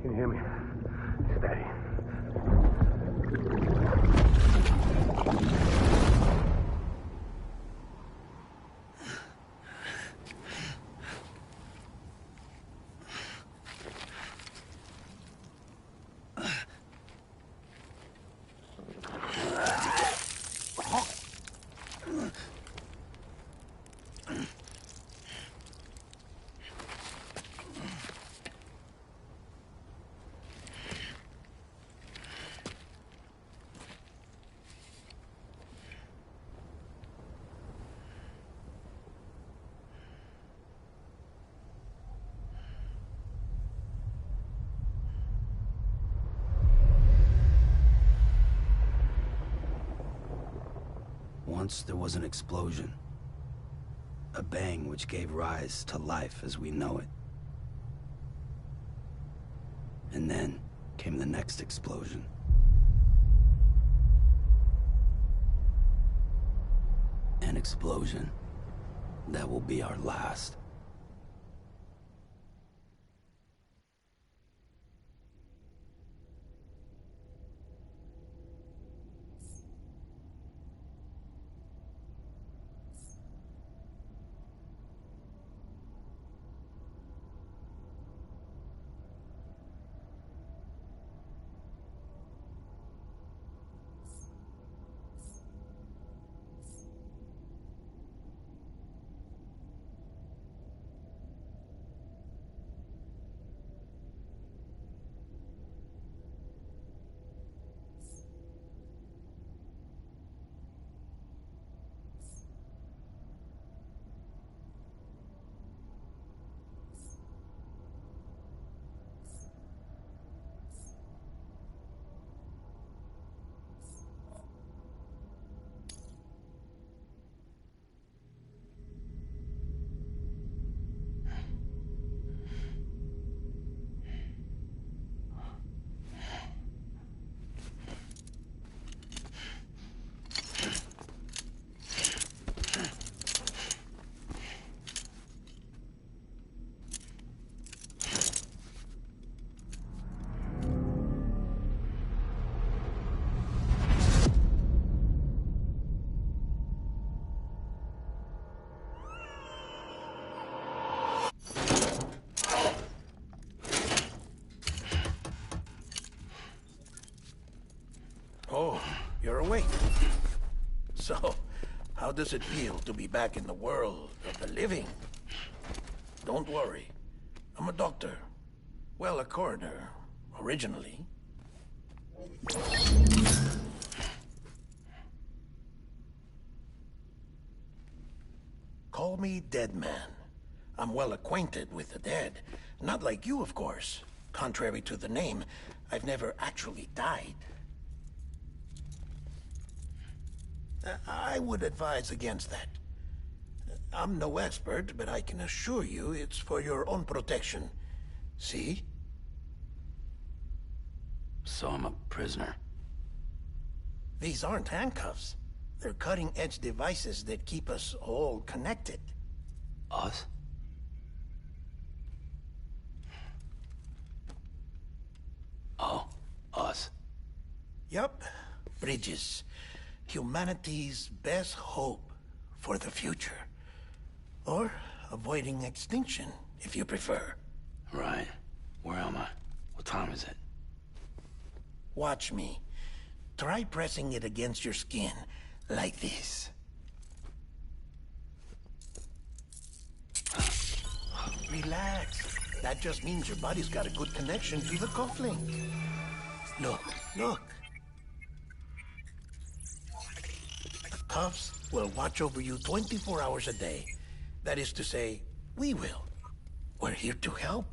Can you hear me? Steady. Once there was an explosion. A bang which gave rise to life as we know it. And then came the next explosion. An explosion that will be our last. Oh, you're awake. So, how does it feel to be back in the world of the living? Don't worry. I'm a doctor. Well, a coroner, originally. Call me Dead Man. I'm well acquainted with the dead. Not like you, of course. Contrary to the name, I've never actually died. I would advise against that. I'm no expert, but I can assure you it's for your own protection. See? So I'm a prisoner. These aren't handcuffs. They're cutting-edge devices that keep us all connected. Us? Oh, us. Yup. Bridges. Humanity's best hope for the future. Or avoiding extinction, if you prefer. Right. Where am I? What time is it? Watch me. Try pressing it against your skin, like this. Relax. That just means your body's got a good connection to the cufflink. Look, look. The cuffs will watch over you 24 hours a day. That is to say, we will. We're here to help.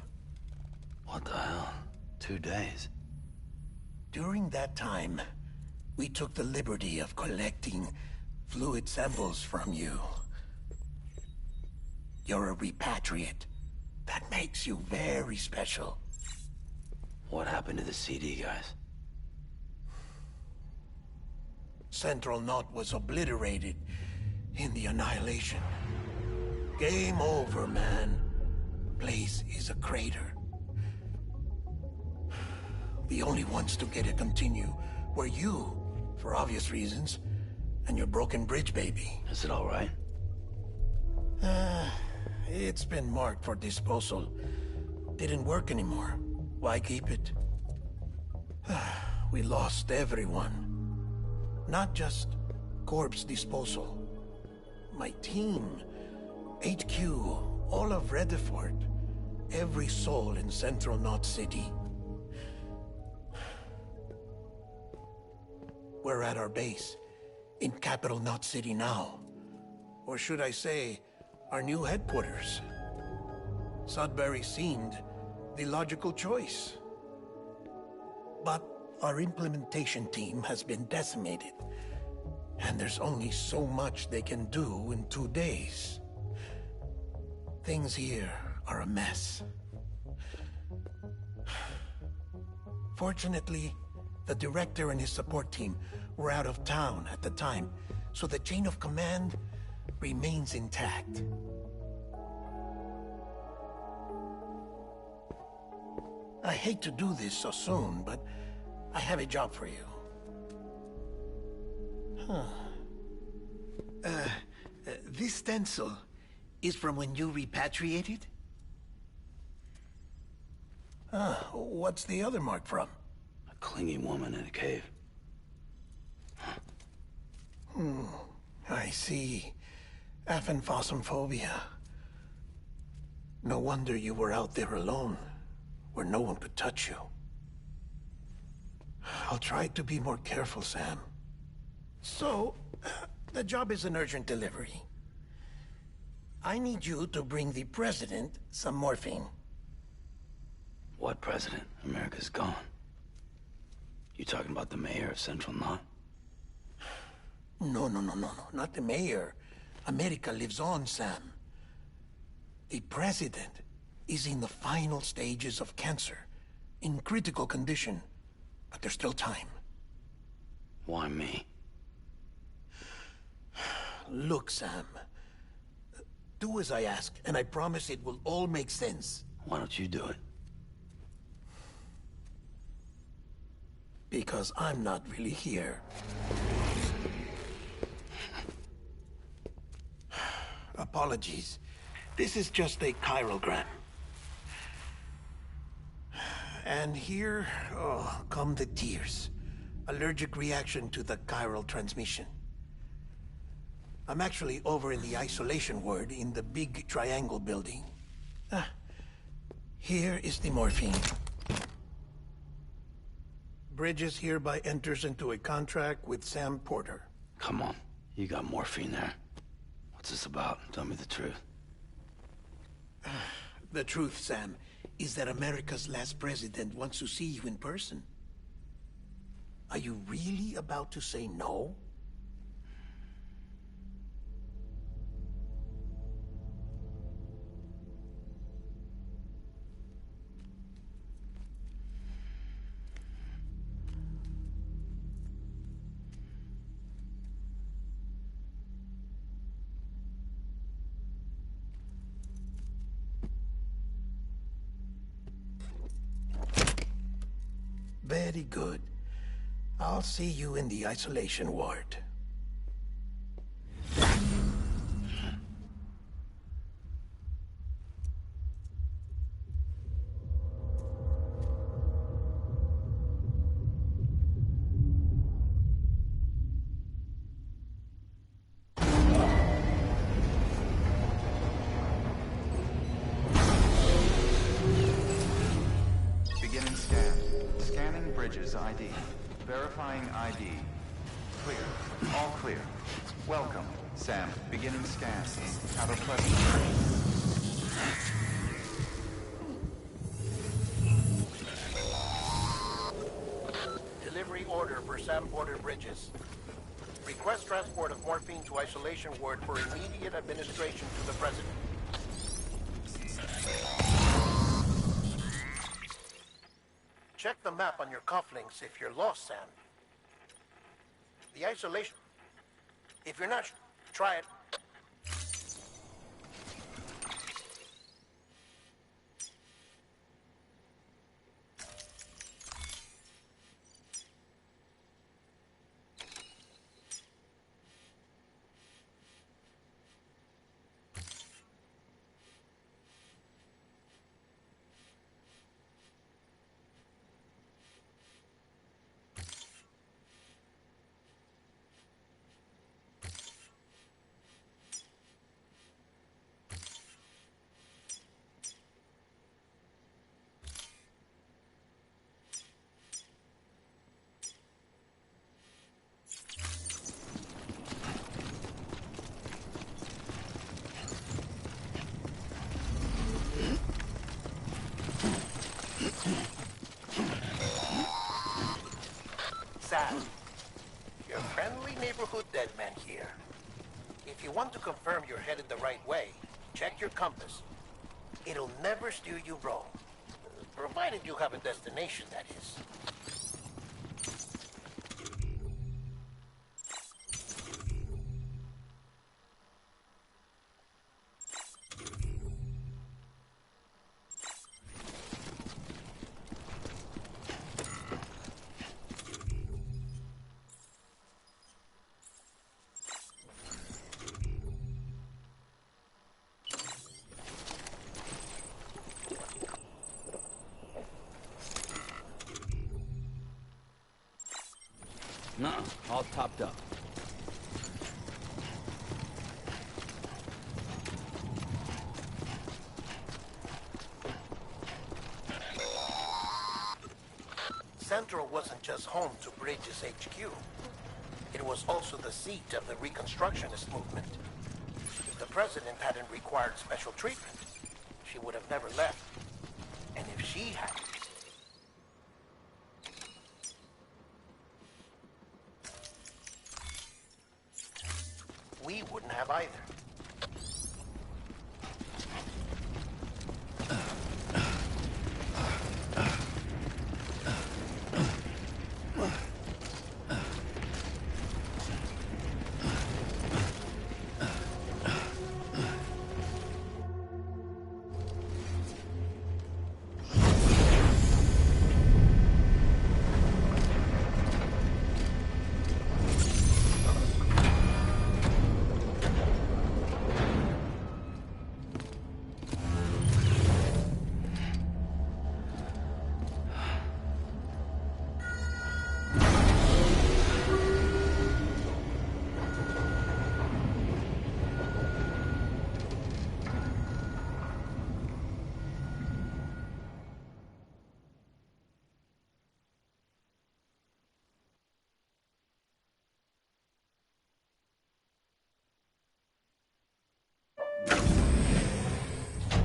What the hell? 2 days? During that time, we took the liberty of collecting fluid samples from you. You're a repatriate. That makes you very special. What happened to the CD guys? Central Knot was obliterated in the annihilation. Game over, man. Place is a crater. The only ones to get it continue were you, for obvious reasons, and your broken bridge baby. Is it all right? It's been marked for disposal. Didn't work anymore. Why keep it? We lost everyone. Not just corpse disposal. My team, HQ, all of Redefort, every soul in Central Knot City. We're at our base, in Capital Knot City now. Or should I say, our new headquarters. Sudbury seemed the logical choice. But our implementation team has been decimated, and there's only so much they can do in 2 days. Things here are a mess. Fortunately, the director and his support team were out of town at the time, so the chain of command remains intact. I hate to do this so soon, but I have a job for you. This stencil is from when you repatriated? What's the other mark from? A clinging woman in a cave. I see. Aphenphosmphobia. No wonder you were out there alone, where no one could touch you. I'll try to be more careful, Sam. So, the job is an urgent delivery. I need you to bring the president some morphine. What president? America's gone. You talking about the mayor of Central Knot? No, not the mayor. America lives on, Sam. The president is in the final stages of cancer, in critical condition, but there's still time. Why me? Look, Sam. Do as I ask, and I promise it will all make sense. Why don't you do it? Because I'm not really here. Apologies. This is just a chiralgram. And here, come the tears. Allergic reaction to the chiral transmission. I'm actually over in the isolation ward in the big triangle building. Here is the morphine. Bridges hereby enters into a contract with Sam Porter. Come on. You got morphine there. What's this about? Tell me the truth. The truth, Sam, is that America's last president wants to see you in person. Are you really about to say no? Very good. I'll see you in the isolation ward. Beginning scan. Scanning bridges ID. Verifying ID. Clear. All clear. Welcome, Sam. Beginning scan. Have a pleasant journey. Delivery order for Sam Porter Bridges. Request transport of morphine to isolation ward for immediate administration to the president. Check the map on your cufflinks if you're lost, Sam. The isolation... If you're not, try it. Sam, your friendly neighborhood dead man here. If you want to confirm you're headed the right way, check your compass. It'll never steer you wrong. Provided you have a destination, that is. No, all topped up. Central wasn't just home to Bridges HQ. It was also the seat of the Reconstructionist movement. If the president hadn't required special treatment, she would have never left. And if she had, we wouldn't have either.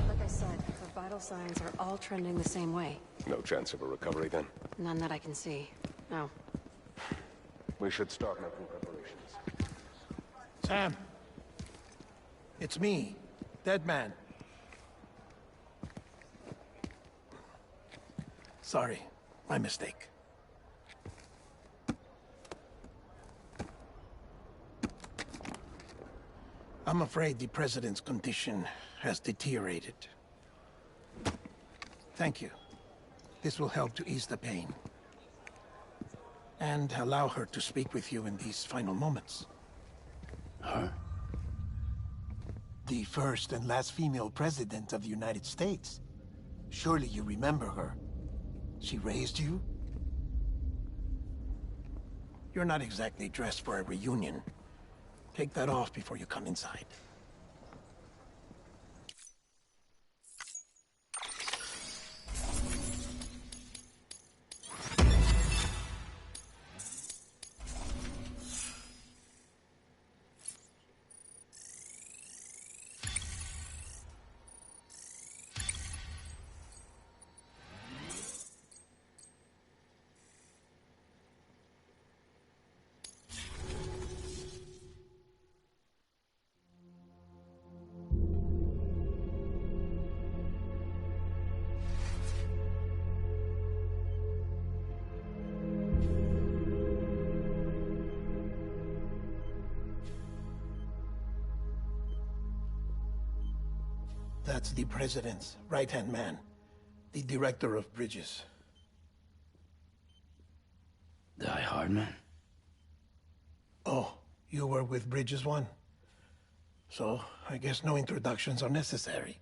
Like I said, her vital signs are all trending the same way. No chance of a recovery then? None that I can see. No. We should start making preparations. Sam, it's me, Dead Man. Sorry, my mistake. I'm afraid the president's condition has deteriorated. Thank you. This will help to ease the pain. And allow her to speak with you in these final moments. Her? The first and last female president of the United States. Surely you remember her. She raised you? You're not exactly dressed for a reunion. Take that off before you come inside. That's the president's right-hand man, the director of bridges. Die Hardman? Oh, you were with Bridges One? So, I guess no introductions are necessary.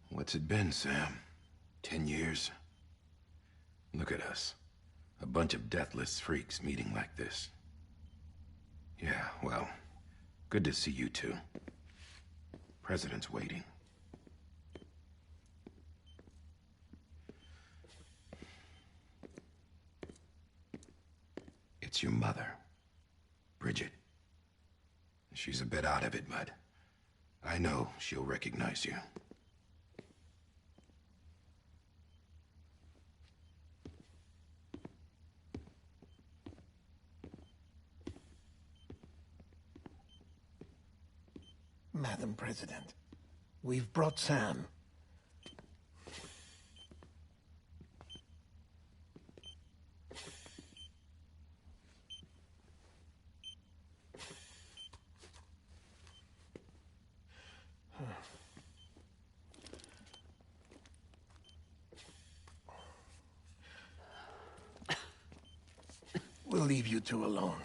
What's it been, Sam? 10 years? Look at us. A bunch of deathless freaks meeting like this. Yeah, well, good to see you two. President's waiting. It's your mother, Bridget. She's a bit out of it, but I know she'll recognize you. Madam President, we've brought Sam. We'll leave you two alone.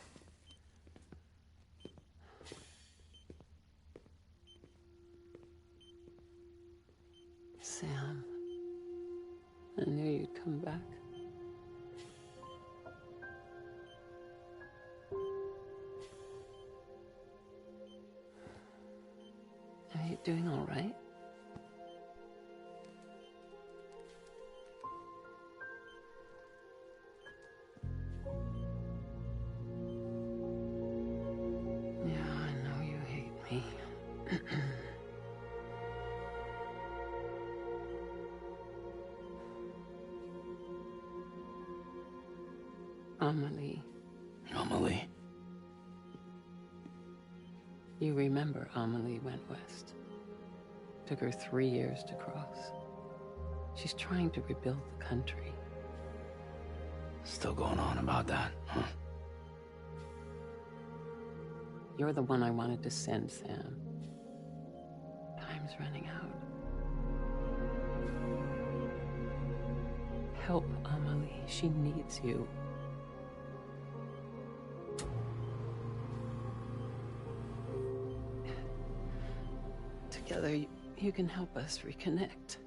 Sam, I knew you'd come back. Are you doing all right? Yeah, I know you hate me. Amelie. Amelie? You remember Amelie went west. Took her 3 years to cross. She's trying to rebuild the country. Still going on about that, huh? You're the one I wanted to send, Sam. Time's running out. Help Amelie. She needs you. Together, you can help us reconnect.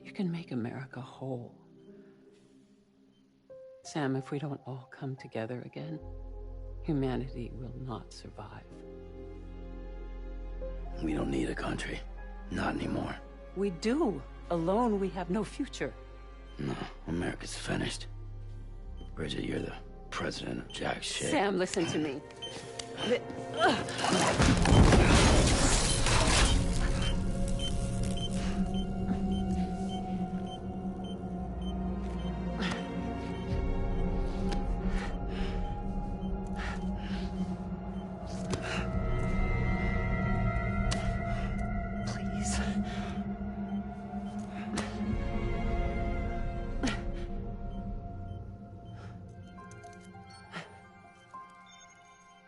You can make America whole. Sam, if we don't all come together again, humanity will not survive. We don't need a country. Not anymore. We do. Alone, we have no future. No, America's finished. Bridget, you're the president of jack shit. Sam, listen to me. Please.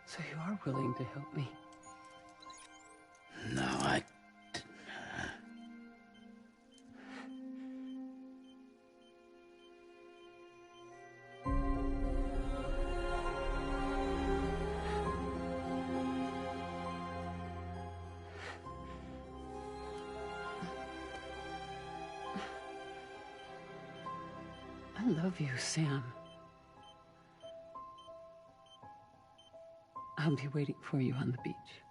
So you are willing to help me? No, I love you, Sam. I'll be waiting for you on the beach.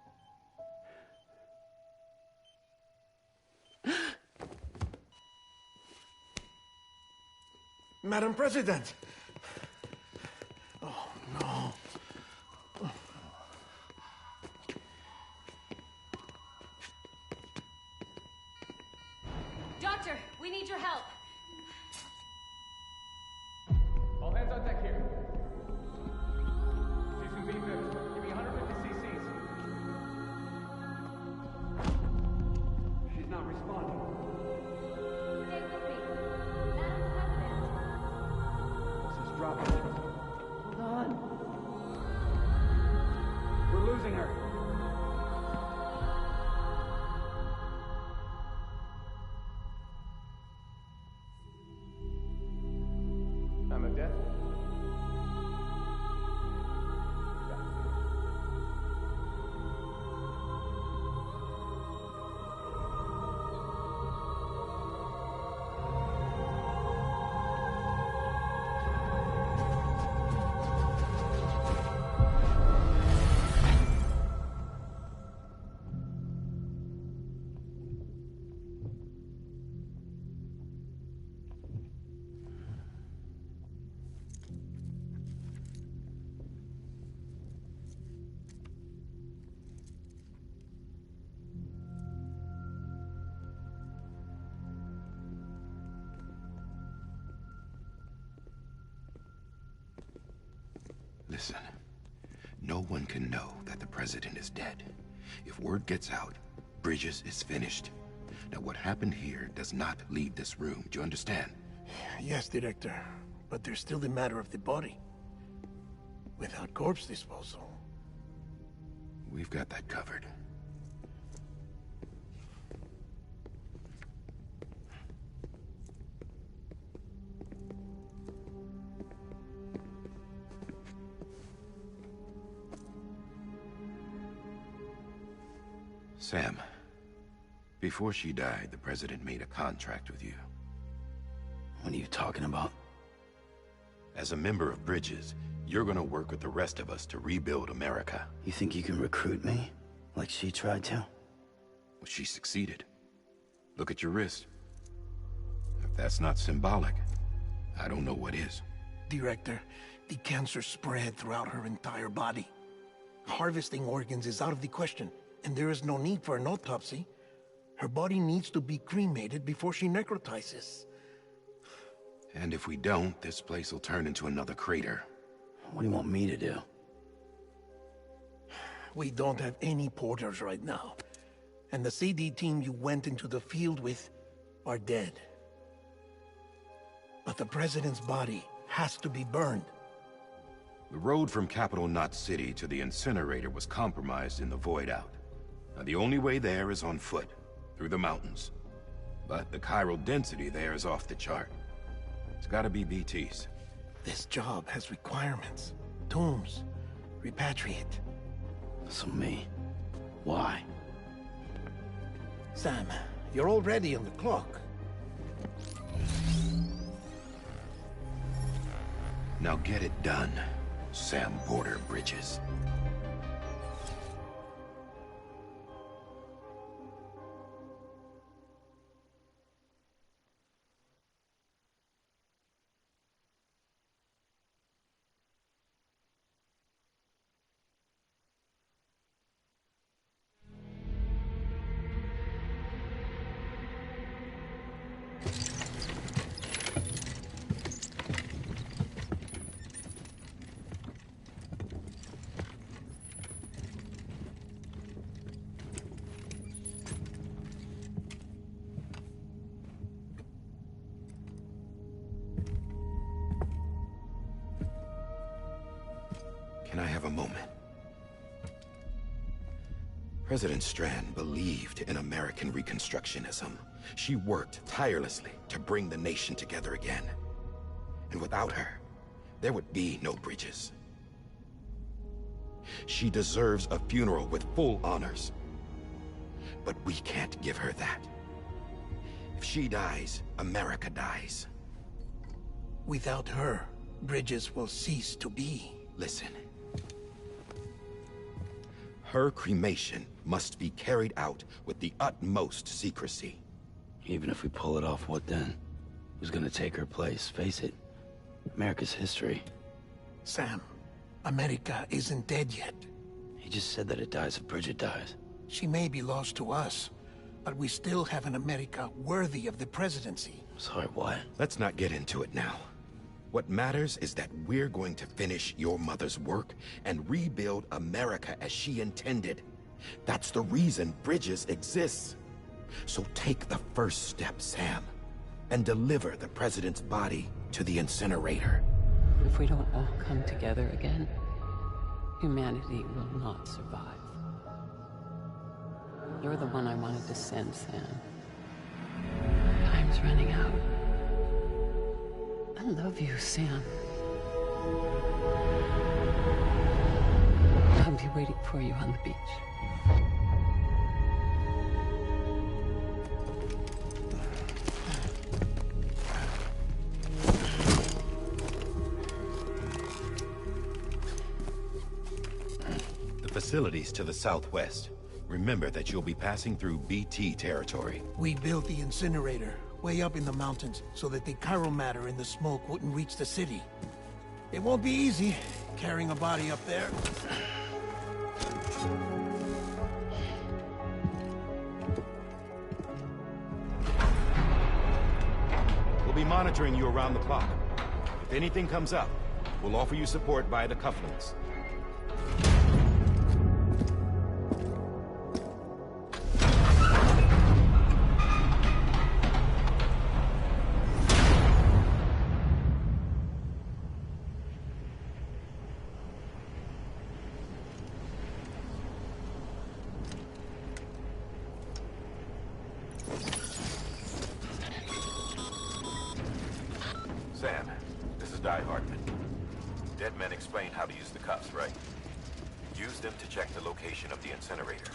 Madam President! Oh, no. Doctor, we need your help. All hands on deck here. She's gonna be good. Give me 150 cc's. She's not responding. Stay with me. Madam President. This is dropping. Hold on. We're losing her. Time of death? Listen, no one can know that the president is dead. If word gets out, Bridges is finished. Now, what happened here does not leave this room. Do you understand? Yes, Director. But there's still the matter of the body. Without corpse disposal. We've got that covered. Sam, before she died, the president made a contract with you. What are you talking about? As a member of Bridges, you're gonna work with the rest of us to rebuild America. You think you can recruit me? Like she tried to? Well, she succeeded. Look at your wrist. If that's not symbolic, I don't know what is. Director, the cancer spread throughout her entire body. Harvesting organs is out of the question, and there is no need for an autopsy. Her body needs to be cremated before she necrotizes. And if we don't, this place will turn into another crater. What do you want me to do? We don't have any porters right now. And the CD team you went into the field with are dead. But the president's body has to be burned. The road from Capital Knot City to the incinerator was compromised in the void out. Now, the only way there is on foot, through the mountains. But the chiral density there is off the chart. It's gotta be BTs. This job has requirements. Tombs. Repatriate. So me. Why? Sam, you're already on the clock. Now get it done, Sam Porter Bridges. Can I have a moment? President Strand believed in American Reconstructionism. She worked tirelessly to bring the nation together again. And without her, there would be no Bridges. She deserves a funeral with full honors. But we can't give her that. If she dies, America dies. Without her, Bridges will cease to be. Listen. Her cremation must be carried out with the utmost secrecy. Even if we pull it off, what then? Who's gonna take her place? Face it, America's history. Sam, America isn't dead yet. He just said that it dies if Bridget dies. She may be lost to us, but we still have an America worthy of the presidency. Sorry, what? Let's not get into it now. What matters is that we're going to finish your mother's work and rebuild America as she intended. That's the reason Bridges exists. So take the first step, Sam, and deliver the president's body to the incinerator. If we don't all come together again, humanity will not survive. You're the one I wanted to send, Sam. Time's running out. I love you, Sam. I'll be waiting for you on the beach. The facilities to the southwest. Remember that you'll be passing through BT territory. We built the incinerator way up in the mountains so that the chiral matter in the smoke wouldn't reach the city. It won't be easy carrying a body up there. We'll be monitoring you around the clock. If anything comes up, We'll offer you support via the cufflinks. Sam, this is Di Hartman. Dead men explained how to use the cuffs, right? Use them to check the location of the incinerator.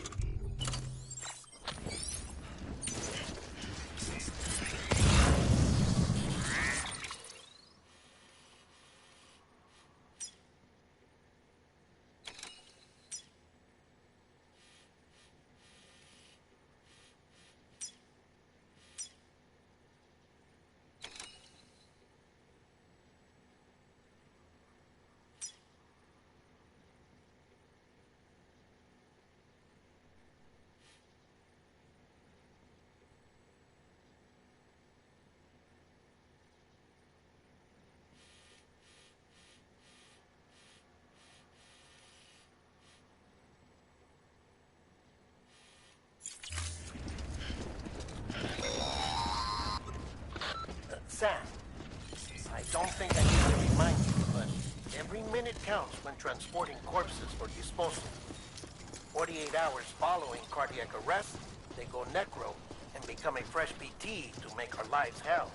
Sam, I don't think I need to remind you, but every minute counts when transporting corpses for disposal. 48 hours following cardiac arrest, they go necro and become a fresh PT to make our lives hell.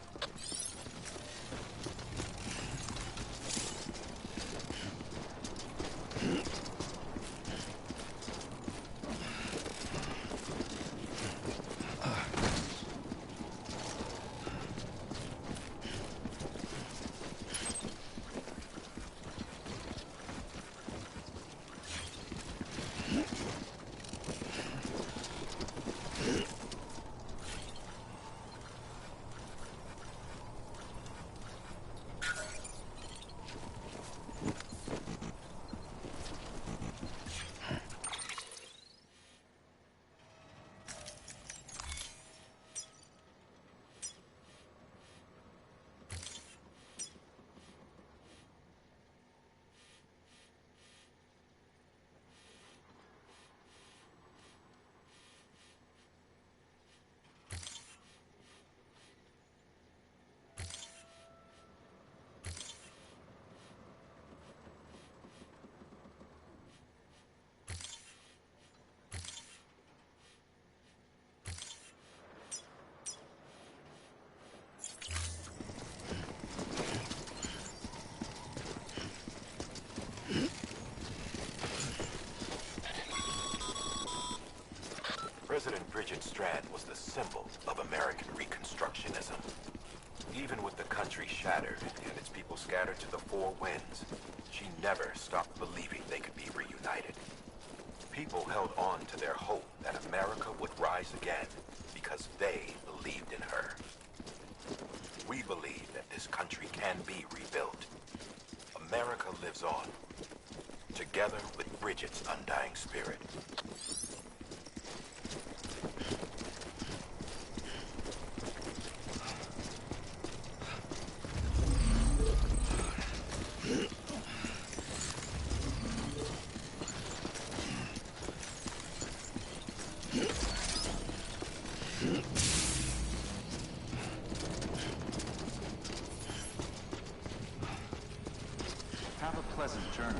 President Bridget Strand was the symbol of American Reconstructionism. Even with the country shattered and its people scattered to the four winds, she never stopped believing they could be reunited. People held on to their hope that America would rise again because they believed in her. We believe that this country can be rebuilt. America lives on, together with Bridget's undying spirit. Have a pleasant journey.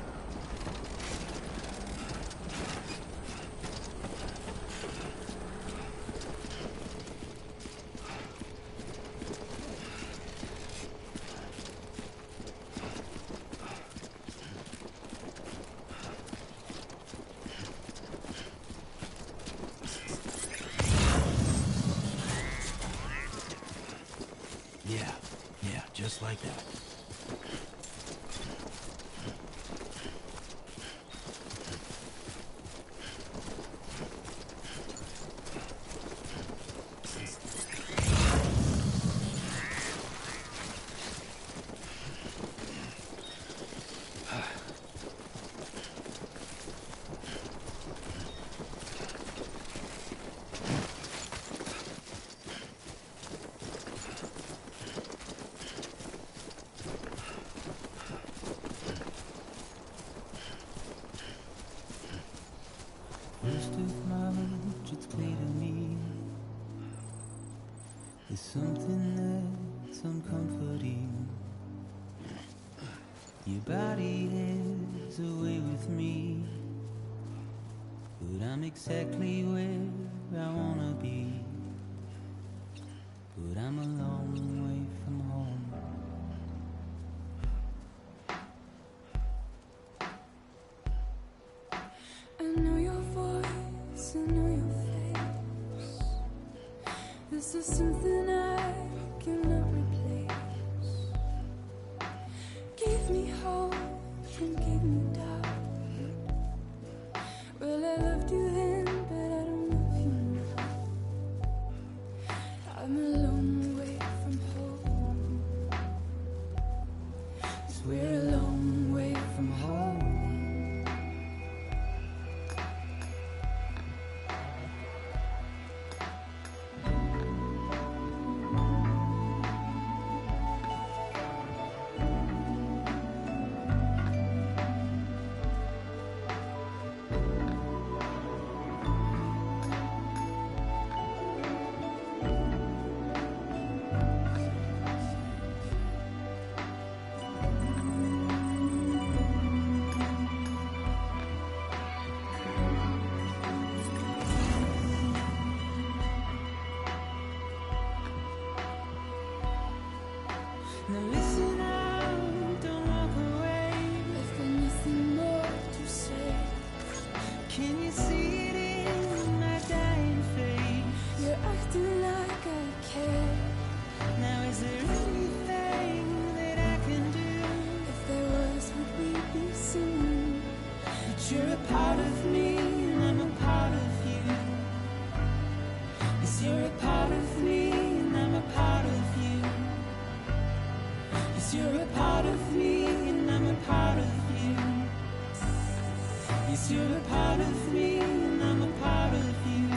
Yeah, just like that. First of March, it's clear to me there's something that's uncomforting. Your body is away with me, but I'm exactly where I wanna be. But I'm a long way from home. I know your voice, I know your face. This is something I cannot replace. Gave me hope and gave me doubt. Well, I loved you then, but I don't love you now. I'm a long way from home. 'Cause we're a long way from home. Now listen out, don't walk away. I've got nothing more to say. Can you see it in my dying face? You're acting like I care. Now is there anything that I can do? If there was, would we be singing? But you're a part of me and I'm a part of you. Yes, you're a part of me and I'm a part of you. Yes, you're a part of me and I'm a part of you. Yes, you're a part of me and I'm a part of you.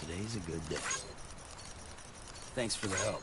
Today's a good day. Thanks for the help.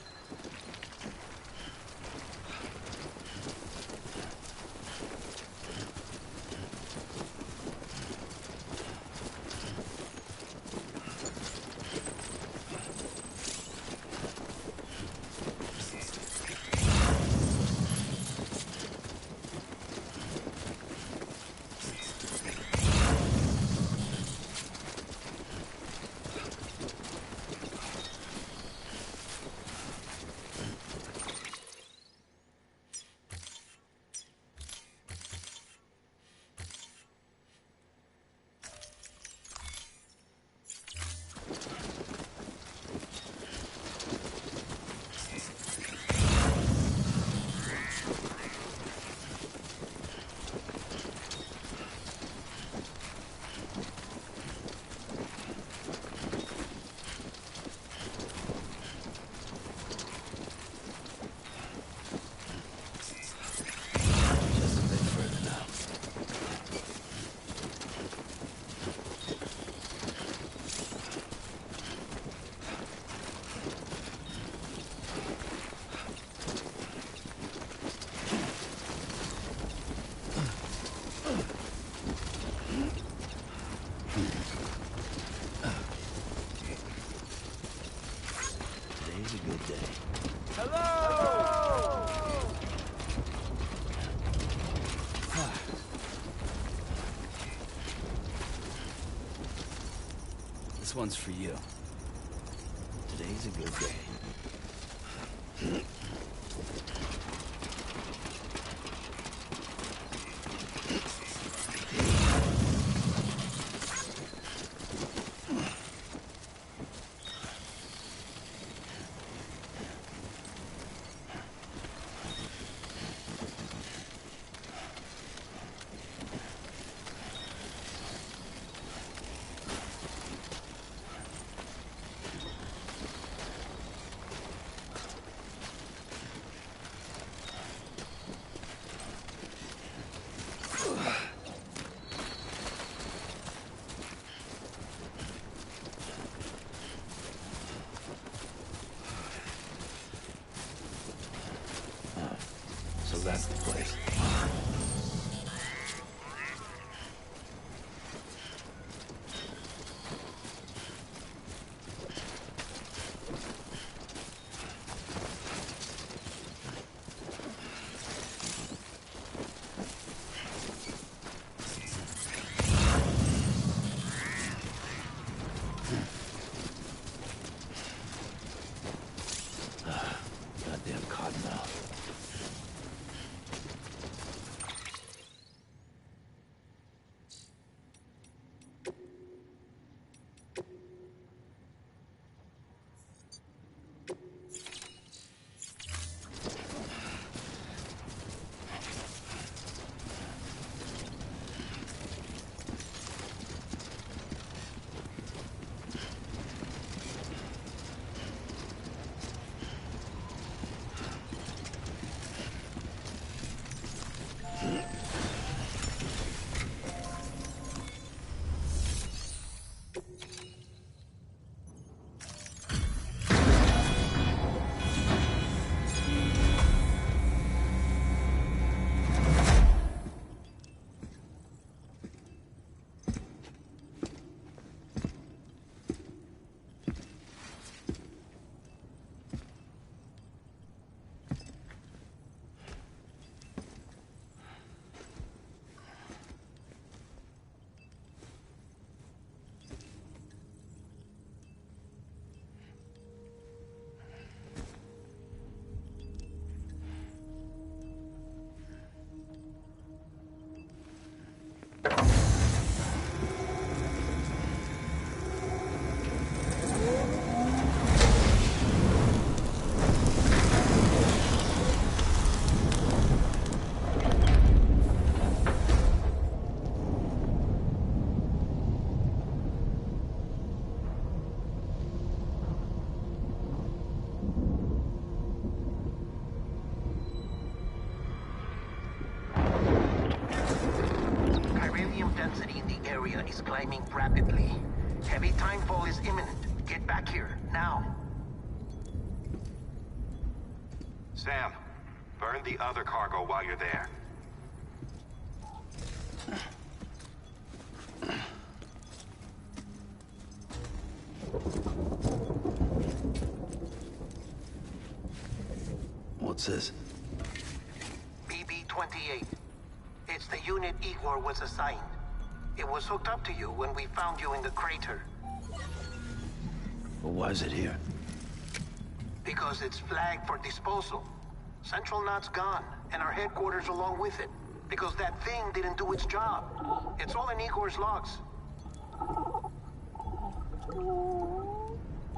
Today's a good day. This one's for you. Today's a good day. So that's the place. Goddamn cottonmouth. Is climbing rapidly. Heavy timefall is imminent. Get back here, now. Sam, burn the other cargo while you're there. What's this? BB-28. It's the unit Igor was assigned. It was hooked up to you when we found you in the crater. But why is it here? Because it's flagged for disposal. Central Knot's gone, and our headquarters along with it. Because that thing didn't do its job. It's all in Igor's logs.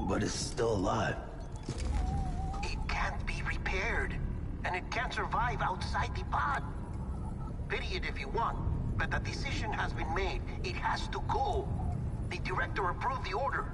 But it's still alive. It can't be repaired, and it can't survive outside the pod. Pity it if you want. But the decision has been made. It has to go. The director approved the order.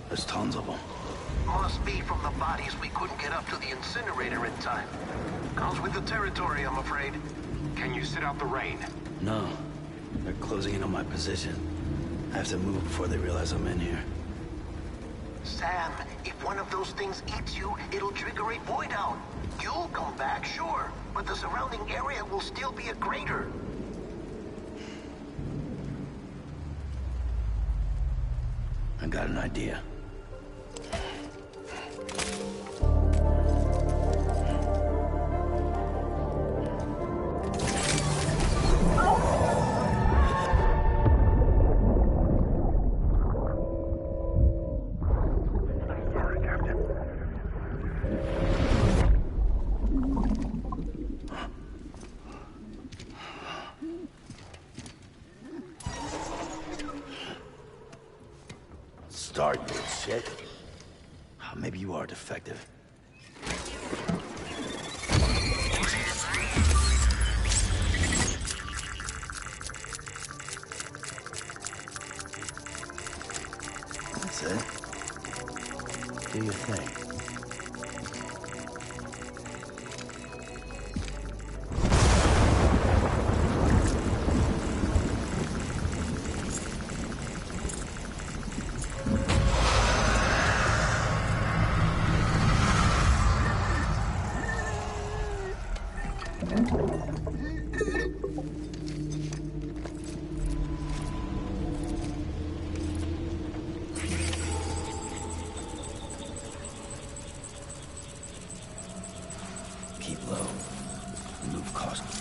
There's tons of them. Must be from the bodies we couldn't get up to the incinerator in time. Comes with the territory, I'm afraid. Can you sit out the rain? No. They're closing in on my position. I have to move before they realize I'm in here. Sam, if one of those things eats you, it'll trigger a void out. You'll come back, sure, but the surrounding area will still be a crater. I got an idea. Start, you shit. Maybe you are defective. That's it. Do your thing. Keep low. Move cautiously.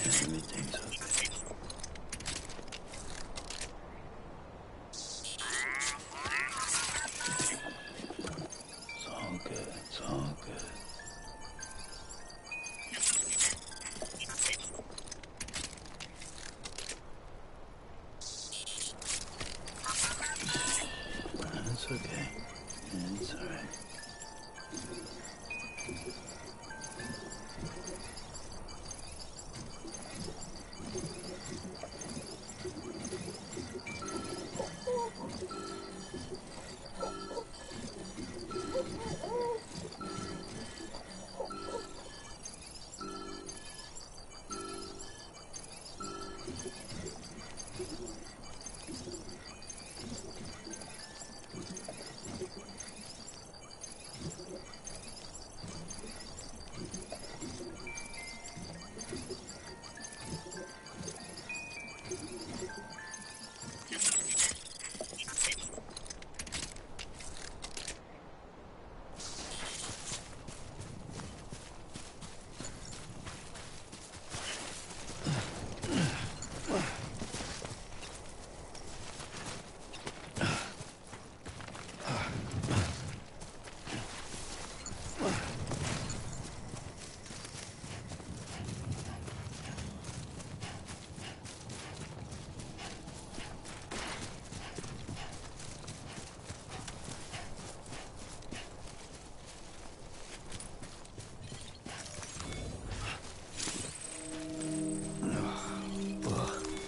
Everything's okay. It's all good. It's all good. It's okay. It's all right.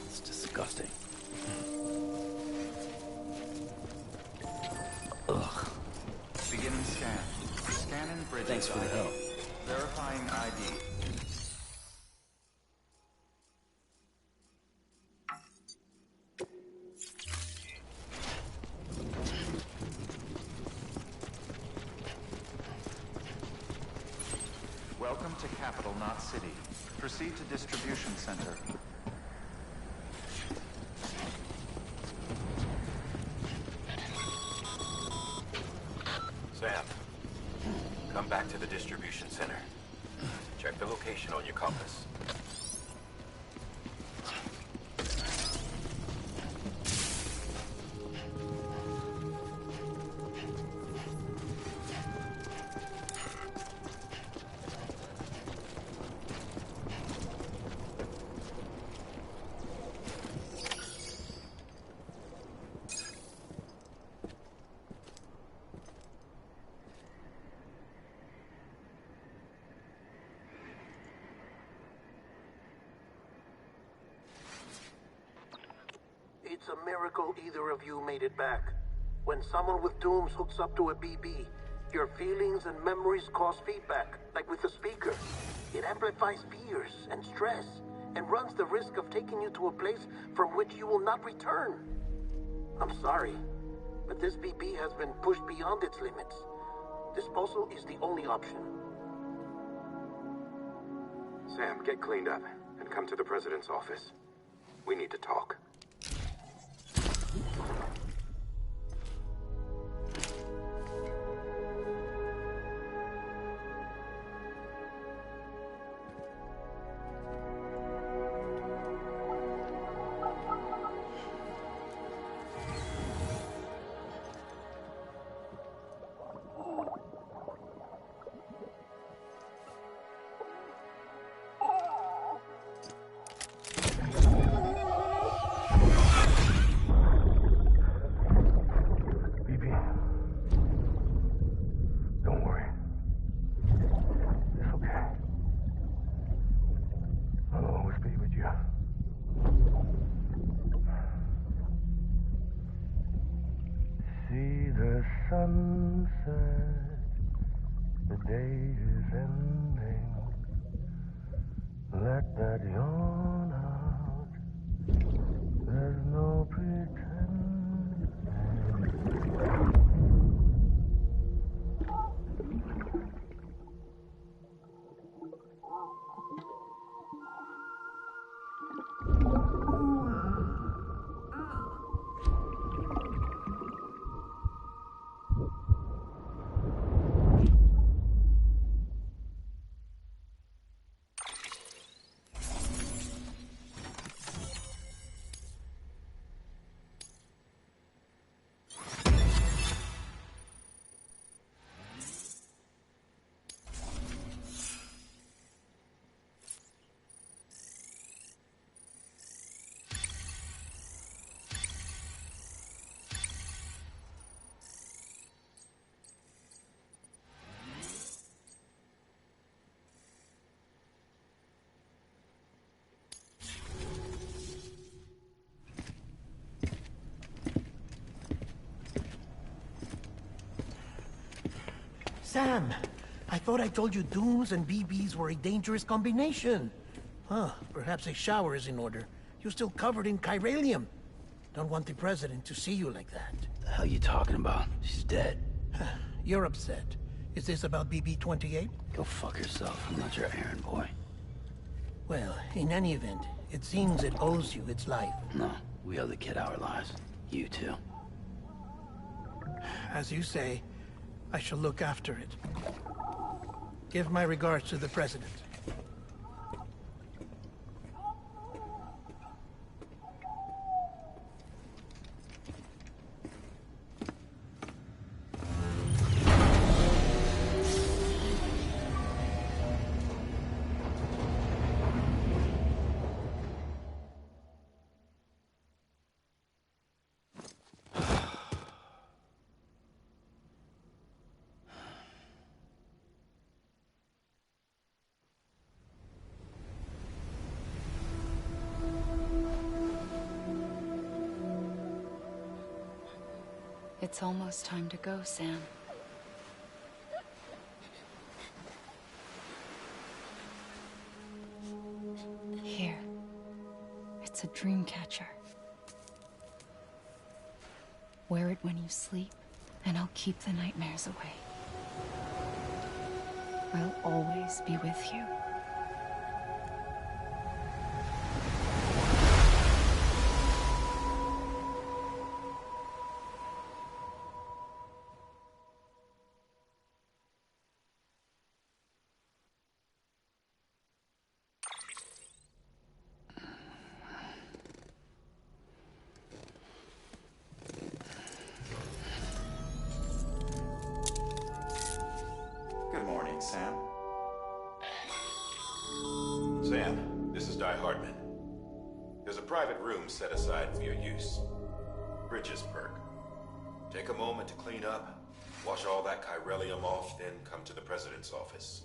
It's disgusting. Ugh. Beginning scan. Scanning bridges. Thanks for the help. Verifying ID. Welcome to Capital, not City. Proceed to distribution center. Sam, come back to the distribution center. Check the location on your compass. It's a miracle either of you made it back. When someone with dooms hooks up to a BB, your feelings and memories cause feedback, like with the speaker. It amplifies fears and stress, and runs the risk of taking you to a place from which you will not return. I'm sorry, but this BB has been pushed beyond its limits. Disposal is the only option. Sam, get cleaned up and come to the president's office. We need to talk. sunset, the day is ending. Let that yawn out. There's no pretending. Sam, I thought I told you dooms and BBs were a dangerous combination. Huh, perhaps a shower is in order. You're still covered in chiralium. Don't want the president to see you like that. The hell you talking about? She's dead. You're upset. Is this about BB-28? Go fuck yourself. I'm not your errand boy. Well, in any event, it seems it owes you its life. No, we owe the kid our lives. You too. As you say, I shall look after it. Give my regards to the president. It's almost time to go, Sam. Here. It's a dream catcher. Wear it when you sleep, and I'll keep the nightmares away. I'll always be with you. Good morning, Sam. Sam, this is Di Hartman. There's a private room set aside for your use. Bridges perk. Take a moment to clean up, wash all that chiralium off, then come to the president's office.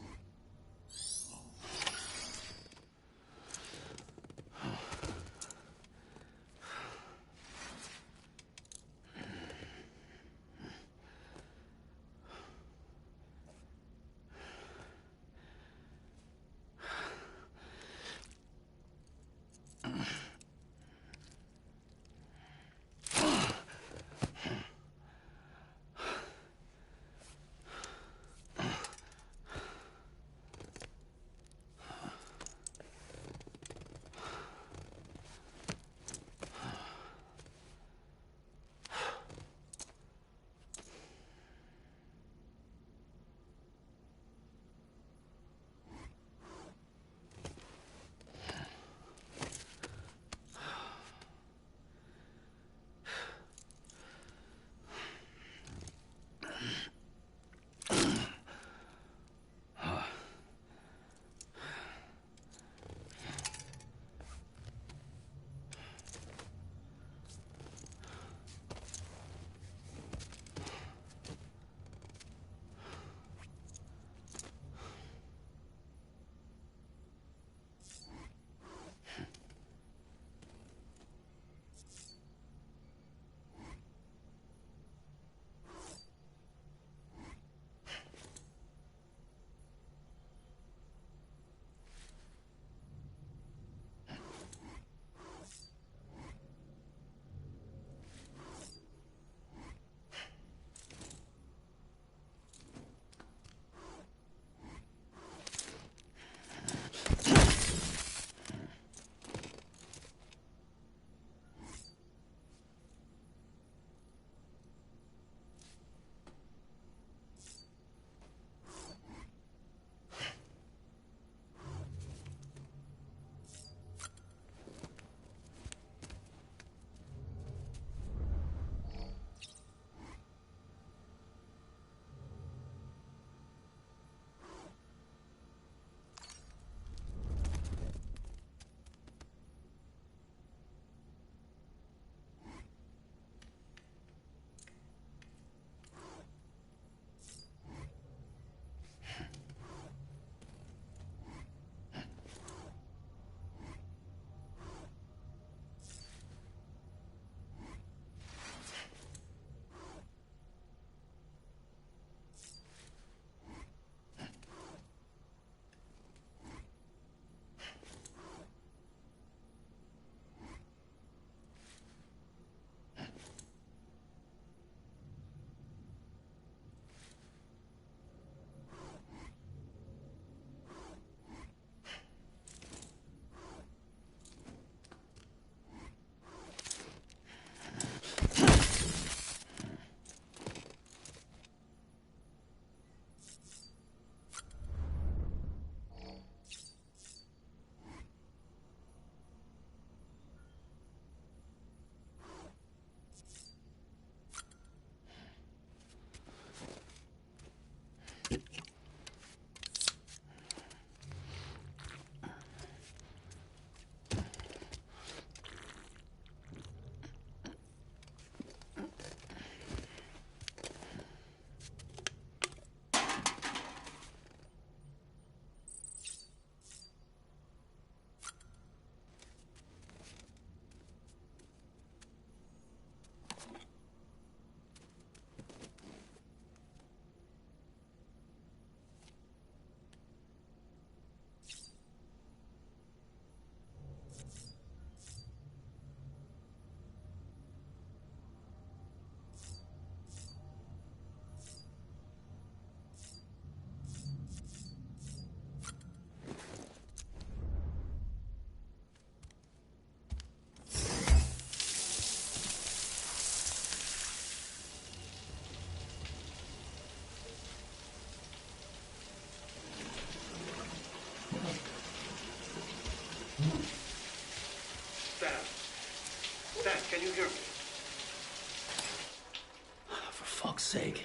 sake.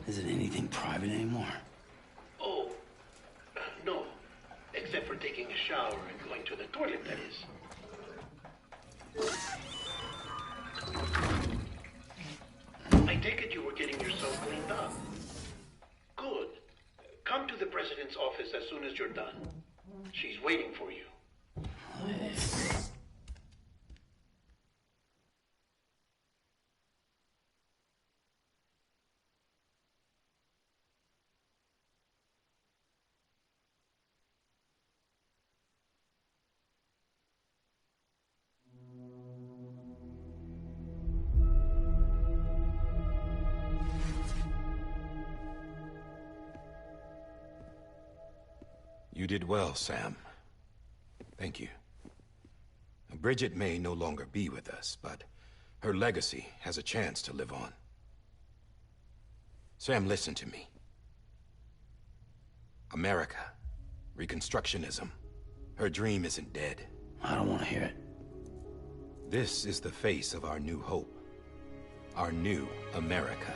Is it anything private anymore? Oh, no. Except for taking a shower and going to the toilet, that is. I take it you were getting yourself cleaned up. Good. Come to the president's office as soon as you're done. She's waiting for you. You did well, Sam. Thank you. Bridget may no longer be with us, but her legacy has a chance to live on. Sam, listen to me. America, Reconstructionism, her dream isn't dead. I don't want to hear it. This is the face of our new hope. Our new America.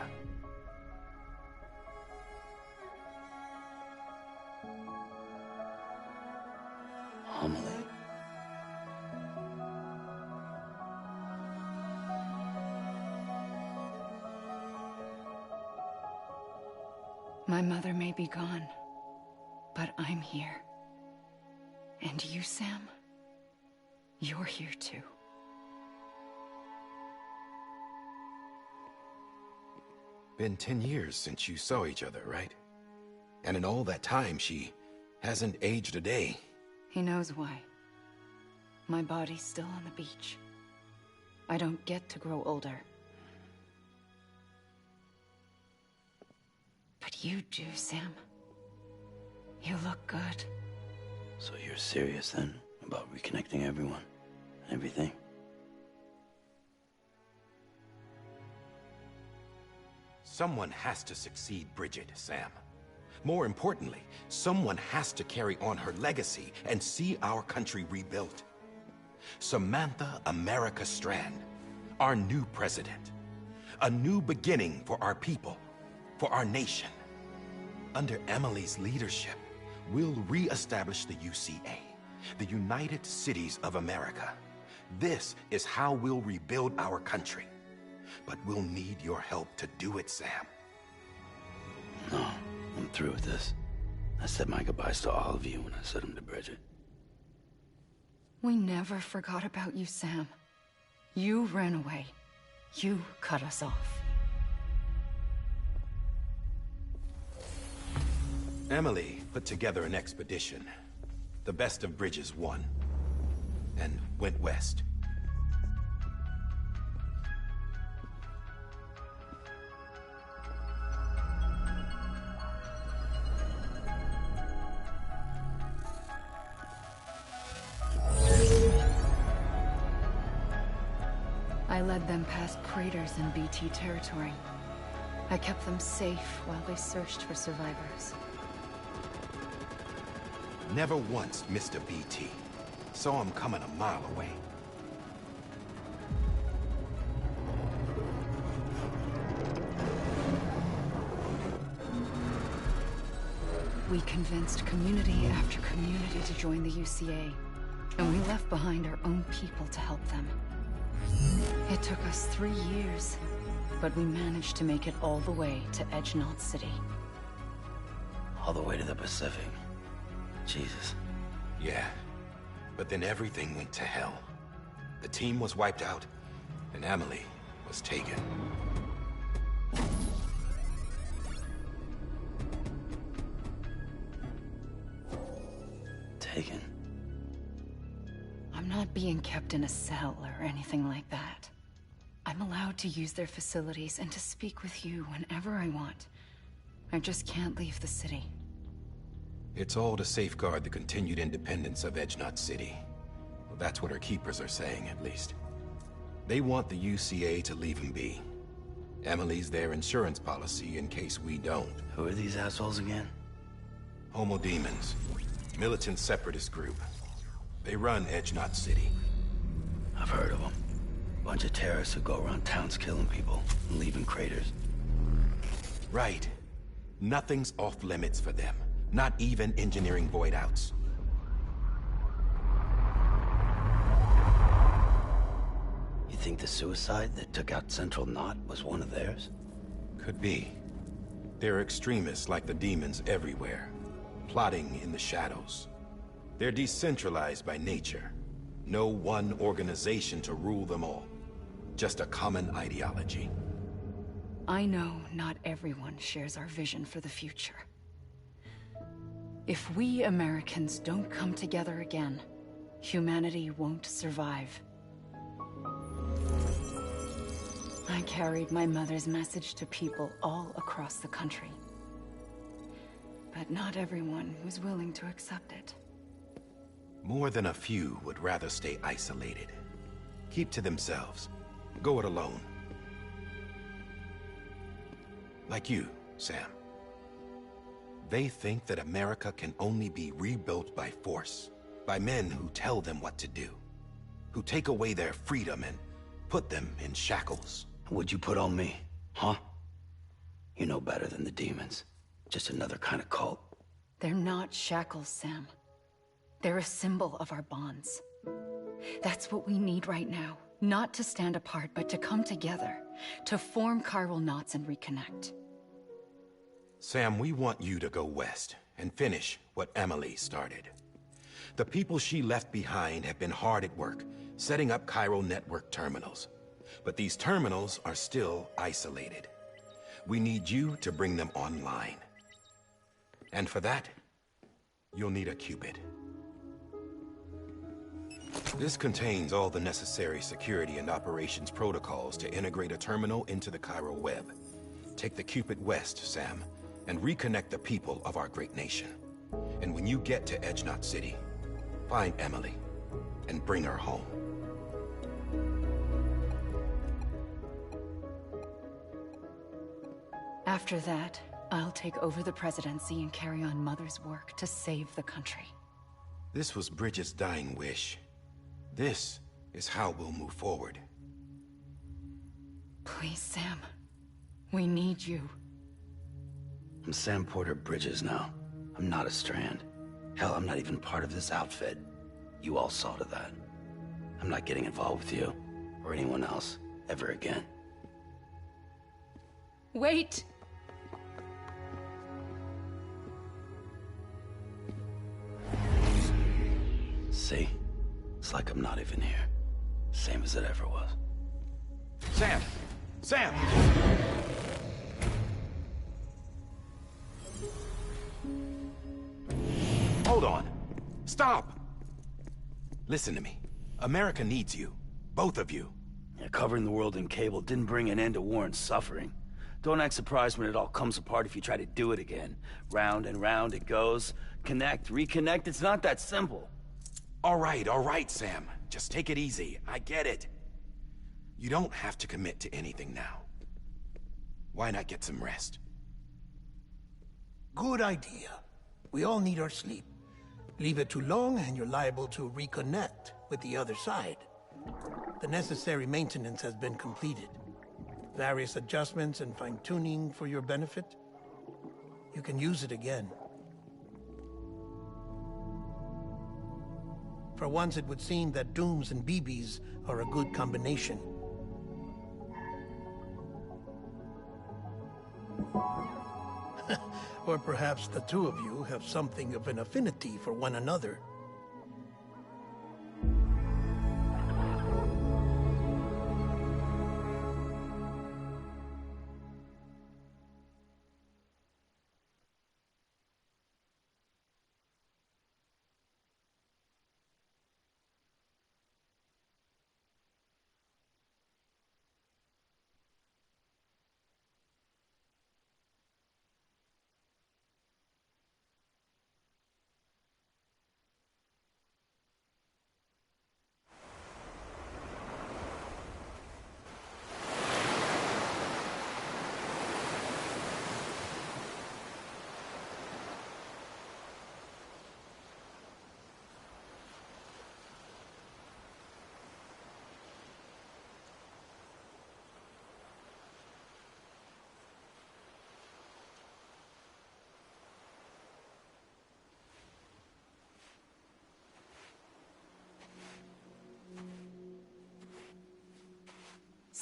Amelie. My mother may be gone, but I'm here. And you, Sam? You're here too. Been 10 years since you saw each other, right? And in all that time, she hasn't aged a day. He knows why. My body's still on the beach. I don't get to grow older. But you do, Sam. You look good. So you're serious then about reconnecting everyone? Everything? Someone has to succeed Bridget, Sam. More importantly, someone has to carry on her legacy and see our country rebuilt. Samantha America Strand, our new president. A new beginning for our people, for our nation. Under Emily's leadership, we'll re-establish the UCA, the United Cities of America. This is how we'll rebuild our country. But we'll need your help to do it, Sam. No, I'm through with this. I said my goodbyes to all of you when I said them to Bridget. We never forgot about you, Sam. You ran away. You cut us off. Emily put together an expedition. The best of Bridges won. And went west. I led them past craters in BT territory. I kept them safe while they searched for survivors. Never once missed a BT. Saw him coming a mile away. We convinced community after community to join the UCA, and we left behind our own people to help them. It took us 3 years, but we managed to make it all the way to Edgenot City. All the way to the Pacific. Jesus. Yeah, but then everything went to hell. The team was wiped out, and Emily was taken. Taken? I'm not being kept in a cell or anything like that. I'm allowed to use their facilities and to speak with you whenever I want. I just can't leave the city. It's all to safeguard the continued independence of Edgenot City. Well, that's what our keepers are saying, at least. They want the UCA to leave him be. Emily's their insurance policy in case we don't. Who are these assholes again? Homo Demons. Militant separatist group. They run Edgenot City. I've heard of them. Bunch of terrorists who go around towns killing people and leaving craters. Right. Nothing's off limits for them. Not even engineering void outs. You think the suicide that took out Central Knot was one of theirs? Could be. There are extremists like the demons everywhere, plotting in the shadows. They're decentralized by nature. No one organization to rule them all. Just a common ideology. I know not everyone shares our vision for the future. If we Americans don't come together again, humanity won't survive. I carried my mother's message to people all across the country. But not everyone was willing to accept it. More than a few would rather stay isolated. Keep to themselves. Go it alone. Like you, Sam. They think that America can only be rebuilt by force, by men who tell them what to do, who take away their freedom and put them in shackles. What'd you put on me, huh? You know better than the demons. Just another kind of cult. They're not shackles, Sam. They're a symbol of our bonds. That's what we need right now. Not to stand apart, but to come together. To form chiral knots and reconnect. Sam, we want you to go west and finish what Emily started. The people she left behind have been hard at work, setting up chiral network terminals. But these terminals are still isolated. We need you to bring them online. And for that, you'll need a Cupid. This contains all the necessary security and operations protocols to integrate a terminal into the chiral web. Take the Cupid west, Sam, and reconnect the people of our great nation. And when you get to Edge Knot City, find Emily and bring her home. After that, I'll take over the presidency and carry on Mother's work to save the country. This was Bridget's dying wish. This is how we'll move forward. Please, Sam. We need you. I'm Sam Porter Bridges now. I'm not a Strand. Hell, I'm not even part of this outfit. You all saw to that. I'm not getting involved with you, or anyone else, ever again. Wait! See? It's like I'm not even here. Same as it ever was. Sam! Sam! Hold on. Stop! Listen to me. America needs you. Both of you. Yeah, covering the world in cable didn't bring an end to war and suffering. Don't act surprised when it all comes apart if you try to do it again. Round and round it goes. Connect, reconnect, it's not that simple. All right, Sam. Just take it easy. I get it. You don't have to commit to anything now. Why not get some rest? Good idea. We all need our sleep. Leave it too long and you're liable to reconnect with the other side. The necessary maintenance has been completed. Various adjustments and fine-tuning for your benefit. You can use it again. For once, it would seem that Dooms and BBs are a good combination. Or perhaps the two of you have something of an affinity for one another.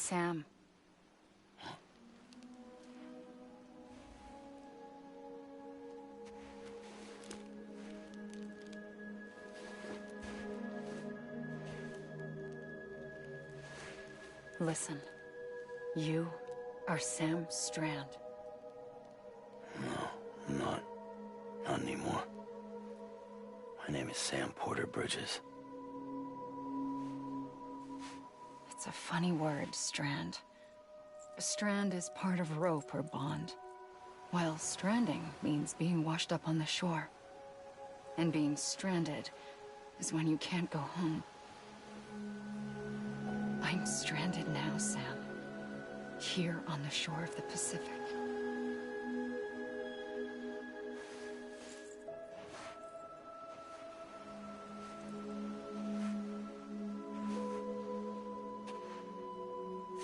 Sam. Listen, you are Sam Strand. No, I'm not. Not anymore. My name is Sam Porter Bridges. It's a funny word, Strand. A strand is part of rope or bond, while stranding means being washed up on the shore. And being stranded is when you can't go home. I'm stranded now, Sam. Here on the shore of the Pacific.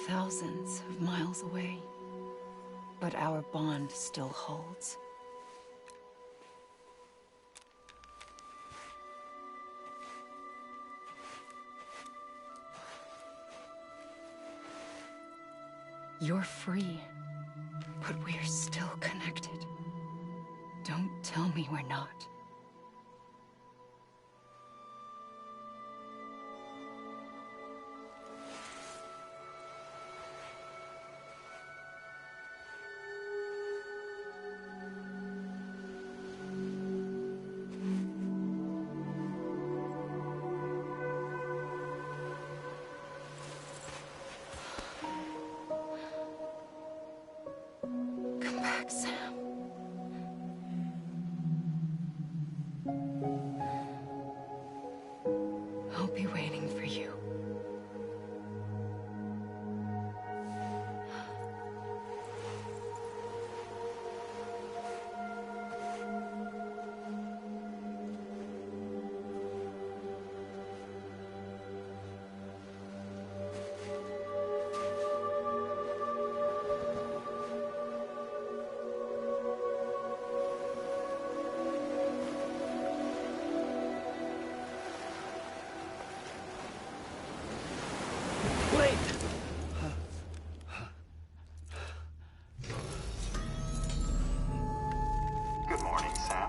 Thousands of miles away. But our bond still holds. You're free, but we're still connected. Don't tell me we're not. Come back, Sam. I'll be waiting for you. Wait! Good morning, Sam.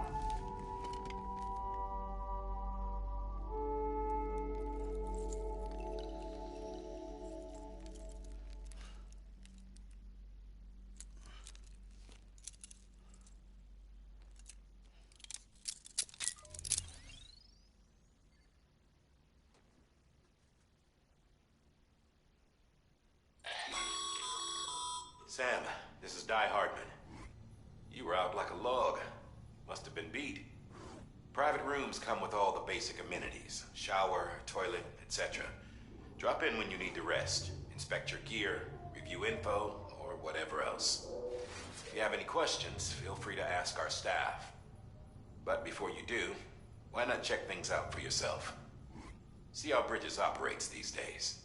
Sam, this is Di Hardman. You were out like a log. Must have been beat. Private rooms come with all the basic amenities. Shower, toilet, etc. Drop in when you need to rest. Inspect your gear, review info, or whatever else. If you have any questions, feel free to ask our staff. But before you do, why not check things out for yourself? See how Bridges operates these days.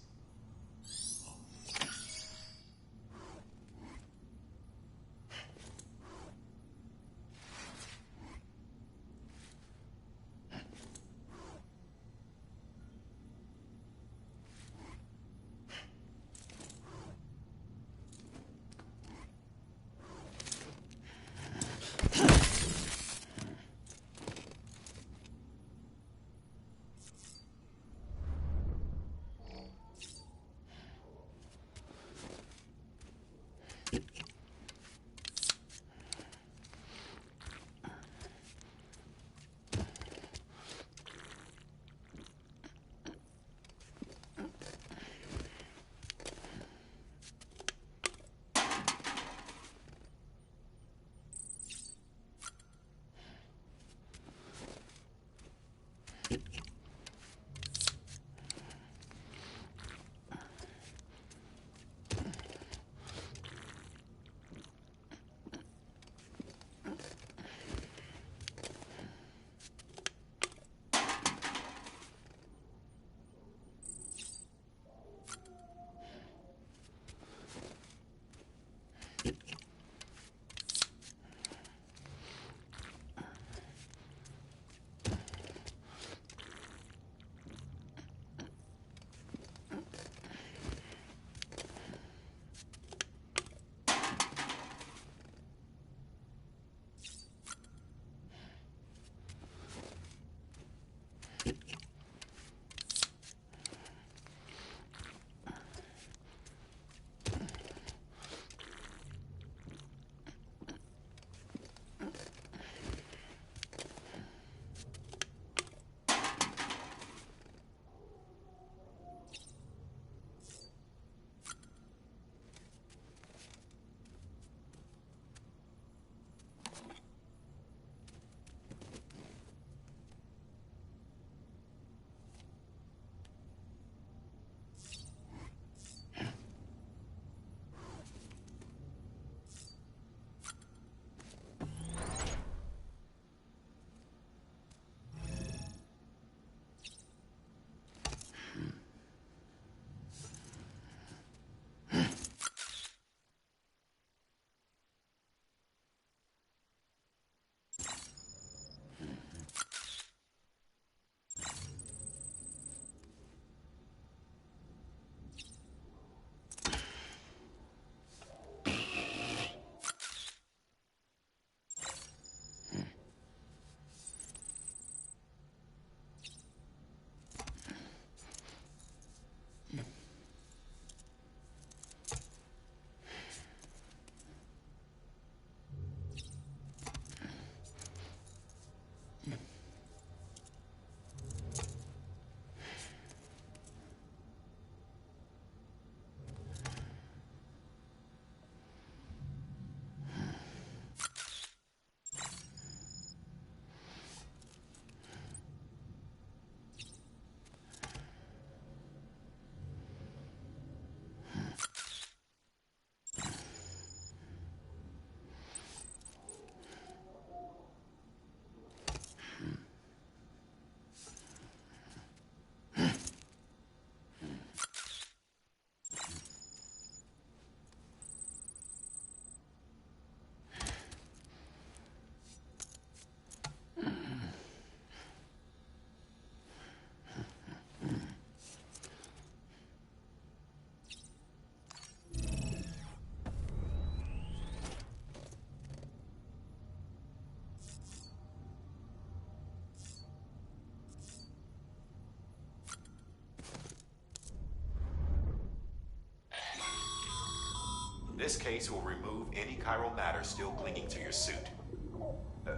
This case will remove any chiral matter still clinging to your suit.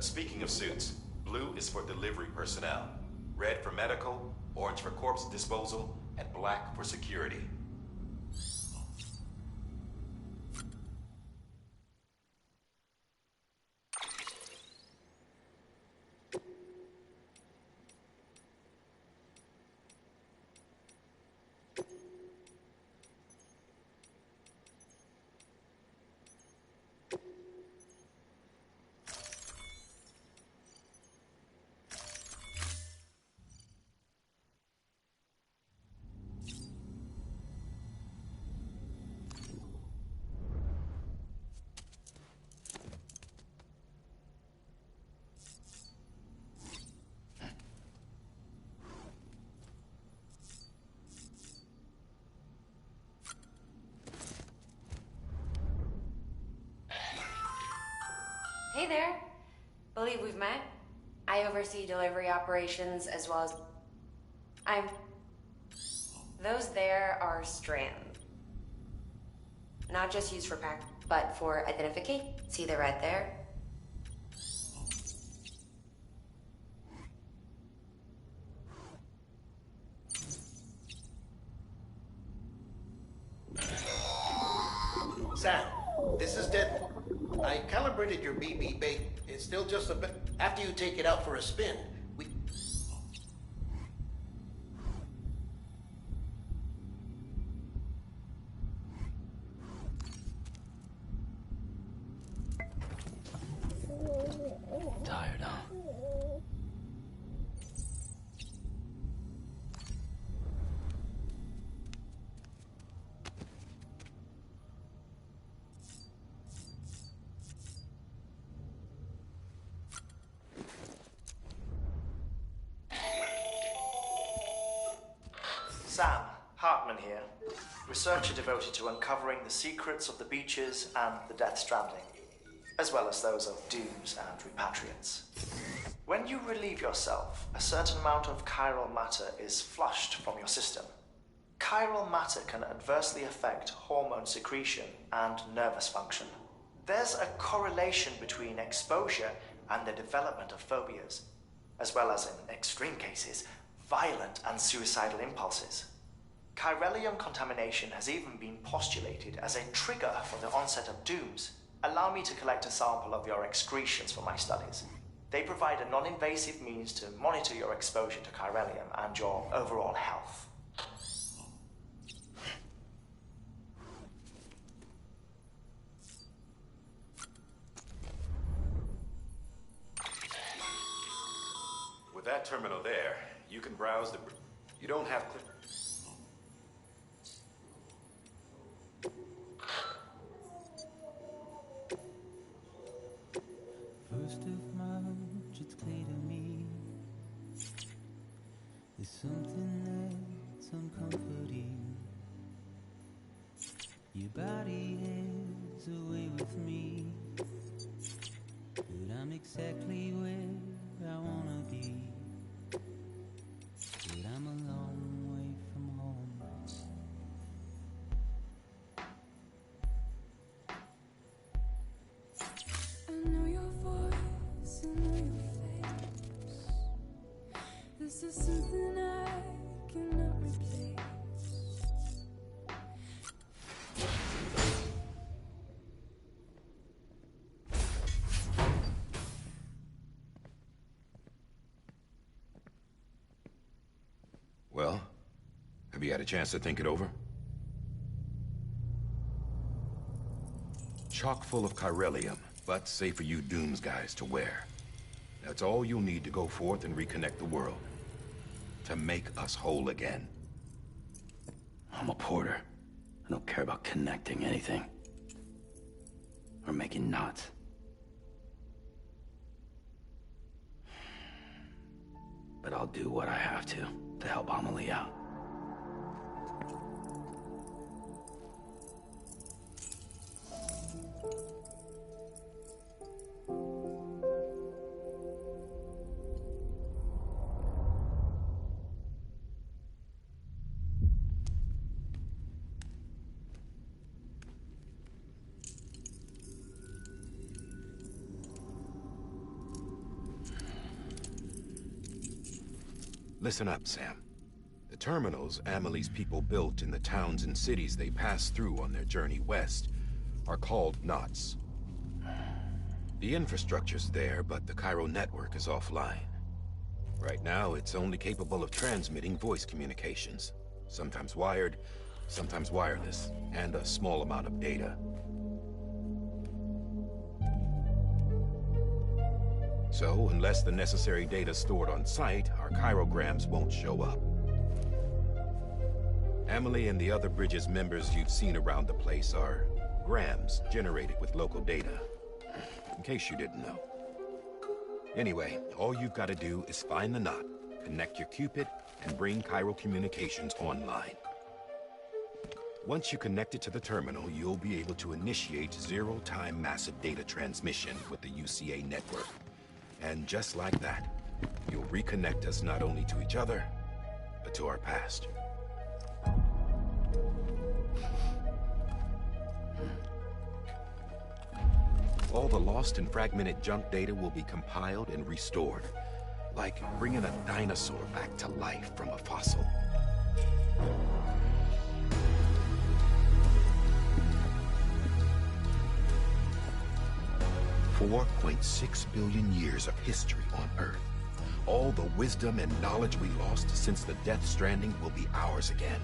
Speaking of suits, blue is for delivery personnel, red for medical, orange for corpse disposal, and black for security. Hey there. Believe we've met. I oversee delivery operations as well as... Those there are Strand. Not just used for pack, but for identification. See the red there? Sam, this is Deadpool. I calibrated your BB bait. It's still just a bit... After you take it out for a spin, we... Tired, huh? Sam, Hartman here, researcher devoted to uncovering the secrets of the beaches and the Death Stranding, as well as those of dooms and repatriates. When you relieve yourself, a certain amount of chiral matter is flushed from your system. Chiral matter can adversely affect hormone secretion and nervous function. There's a correlation between exposure and the development of phobias, as well as, in extreme cases, violent and suicidal impulses. Chiralium contamination has even been postulated as a trigger for the onset of dooms. Allow me to collect a sample of your excretions for my studies. They provide a non-invasive means to monitor your exposure to chiralium and your overall health. With that terminal there, you can browse the... You don't have... First of March, it's clear to me there's something that's uncomforting. Your body is away with me, but I'm exactly where I wanna be. But I'm a long way from home. I know your voice, I know your face. This is something I cannot replace. Well, have you had a chance to think it over? Chock full of chiralium, but safe for you Dooms guys to wear. That's all you'll need to go forth and reconnect the world. To make us whole again. I'm a porter. I don't care about connecting anything. Or making knots. But I'll do what I have to help Amelie out. Listen up, Sam. The terminals Amelie's people built in the towns and cities they passed through on their journey west are called knots. The infrastructure's there, but the Cairo network is offline. Right now, it's only capable of transmitting voice communications. Sometimes wired, sometimes wireless, and a small amount of data. So, unless the necessary data's stored on site, our chirograms won't show up. Amelie and the other Bridges members you've seen around the place are grams generated with local data. In case you didn't know. Anyway, all you've got to do is find the knot, connect your Cupid, and bring Cairo Communications online. Once you connect it to the terminal, you'll be able to initiate zero-time massive data transmission with the UCA network. And just like that, you'll reconnect us not only to each other, but to our past. All the lost and fragmented junk data will be compiled and restored, like bringing a dinosaur back to life from a fossil. $4.6 billion years of history on Earth. All the wisdom and knowledge we lost since the Death Stranding will be ours again.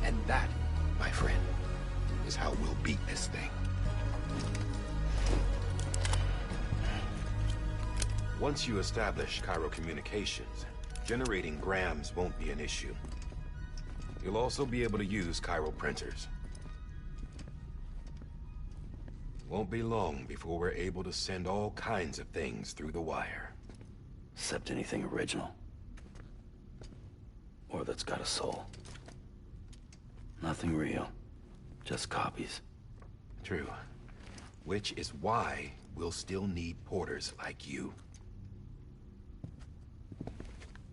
And that, my friend, is how we'll beat this thing. Once you establish Cairo Communications, generating grams won't be an issue. You'll also be able to use Cairo printers. Won't be long before we're able to send all kinds of things through the wire. Except anything original. Or that's got a soul. Nothing real. Just copies. True. Which is why we'll still need porters like you.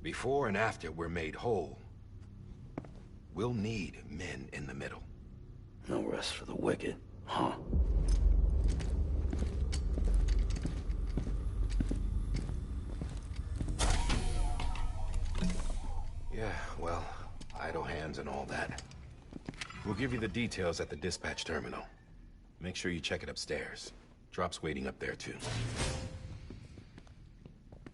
Before and after we're made whole, we'll need men in the middle. No rest for the wicked, huh? Yeah, well, idle hands and all that. We'll give you the details at the dispatch terminal. Make sure you check it upstairs. Drop's waiting up there, too.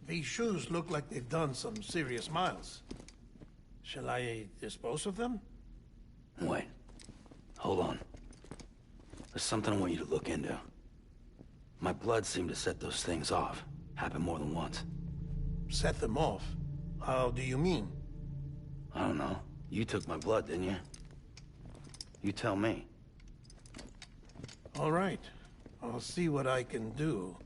These shoes look like they've done some serious miles. Shall I dispose of them? Wait. Hold on. There's something I want you to look into. My blood seemed to set those things off. Happened more than once. Set them off? How do you mean? I don't know. You took my blood, didn't you? You tell me. All right. I'll see what I can do.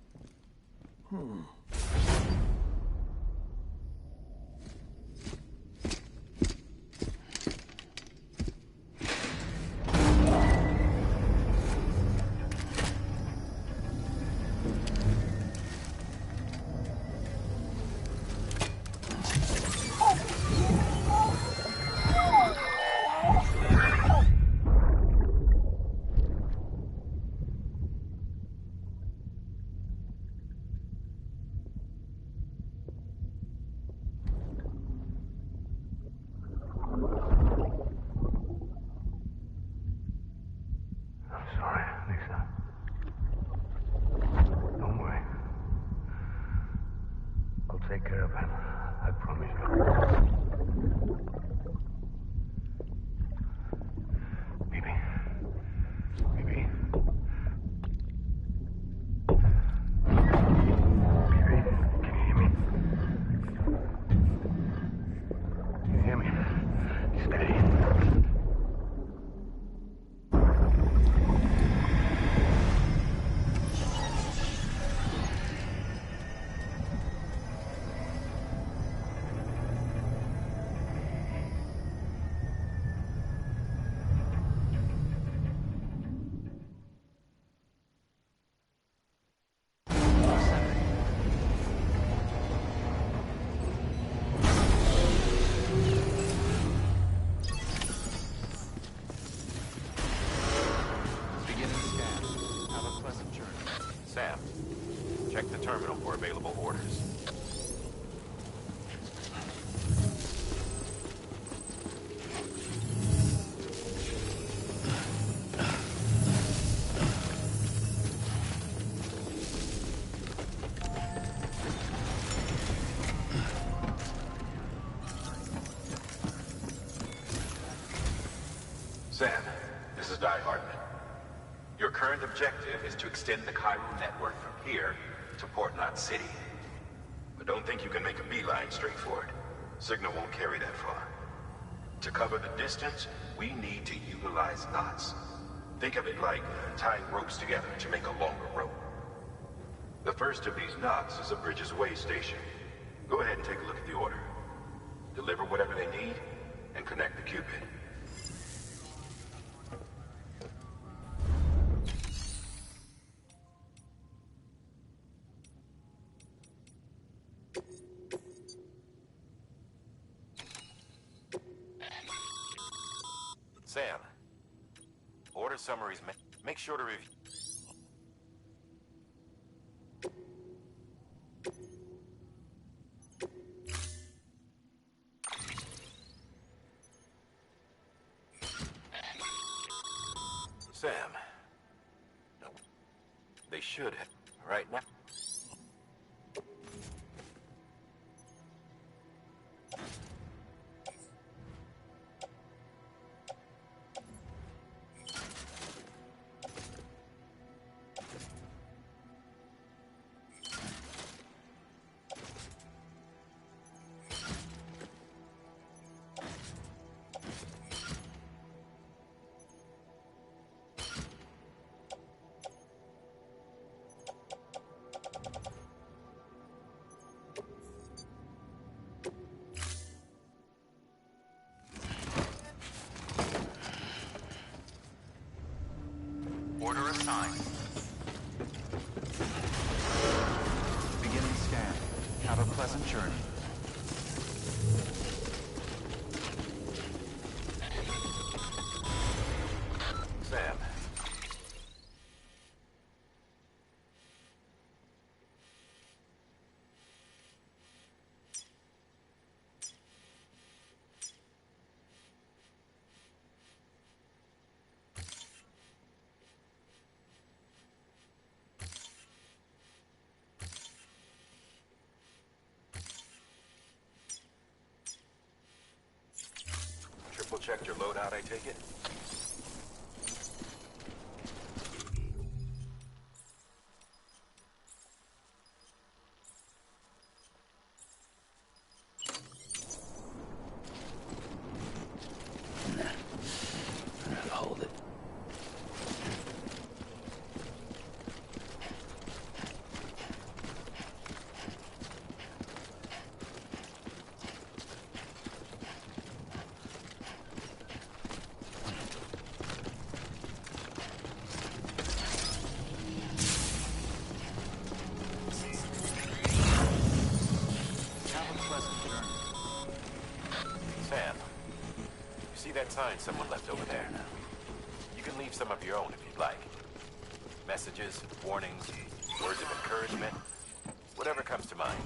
Take care of him. I promise you. Baby. Baby. Baby, can you hear me? Can you hear me? Steady. Sam, check the terminal for available orders. Sam, this is Di Hartman. Your current objective is to extend the chiral network from here to Port Knot City. But don't think you can make a beeline straight for it. Signal won't carry that far. To cover the distance, we need to utilize knots. Think of it like tying ropes together to make a longer rope. The first of these knots is a Bridges Way station. Go ahead and take a look at the order. Deliver whatever they need, and connect the Cupid. Sam, order summaries. Make sure to review. Sam. No. They should have. Right now. Order assigned. Beginning scan. Have a pleasant journey. Sam. Triple checked your loadout, I take it? Hold it. Sam, you see that sign someone left over there? You can leave some of your own if you'd like. Messages, warnings, words of encouragement, whatever comes to mind.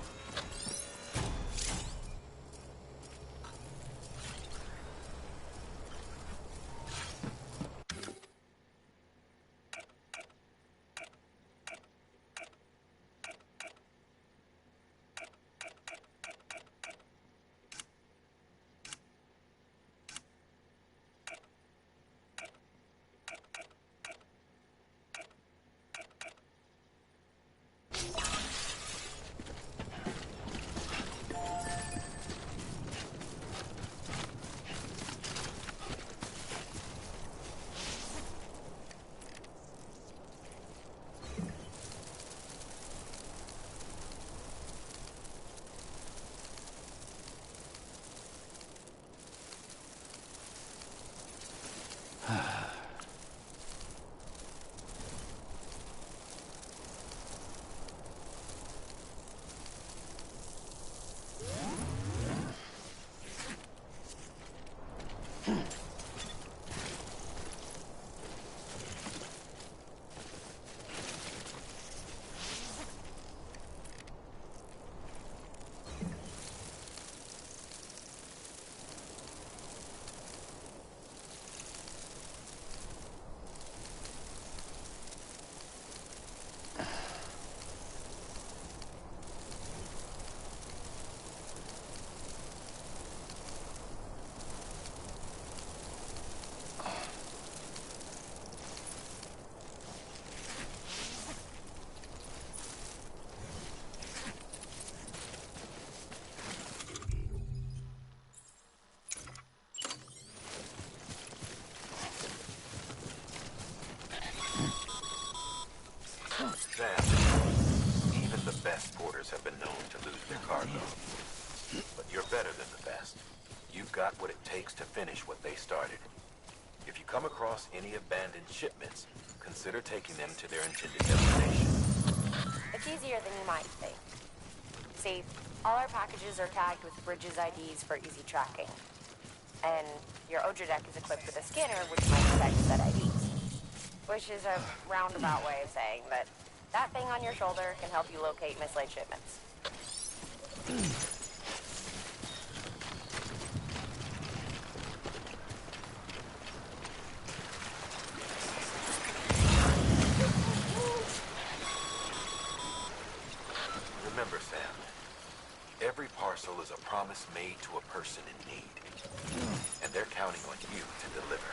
transporters have been known to lose their cargo. But you're better than the best. You've got what it takes to finish what they started. If you come across any abandoned shipments, consider taking them to their intended destination. It's easier than you might think. See, all our packages are tagged with Bridges IDs for easy tracking. And your Odra deck is equipped with a scanner which might detect said IDs. Which is a roundabout way of saying that that thing on your shoulder can help you locate mislaid shipments. Remember, Sam, every parcel is a promise made to a person in need. And they're counting on you to deliver.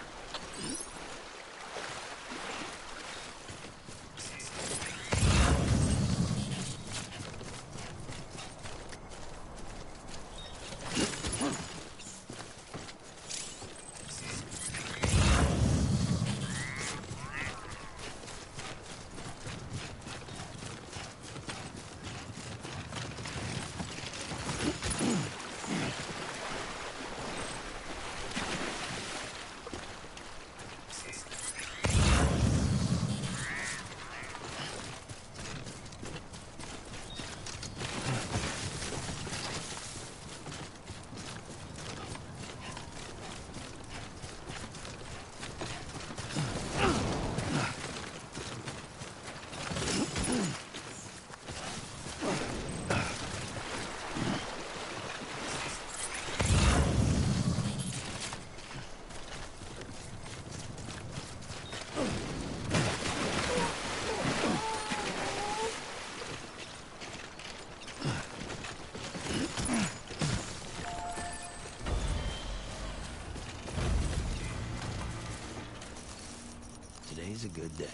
Today's a good day.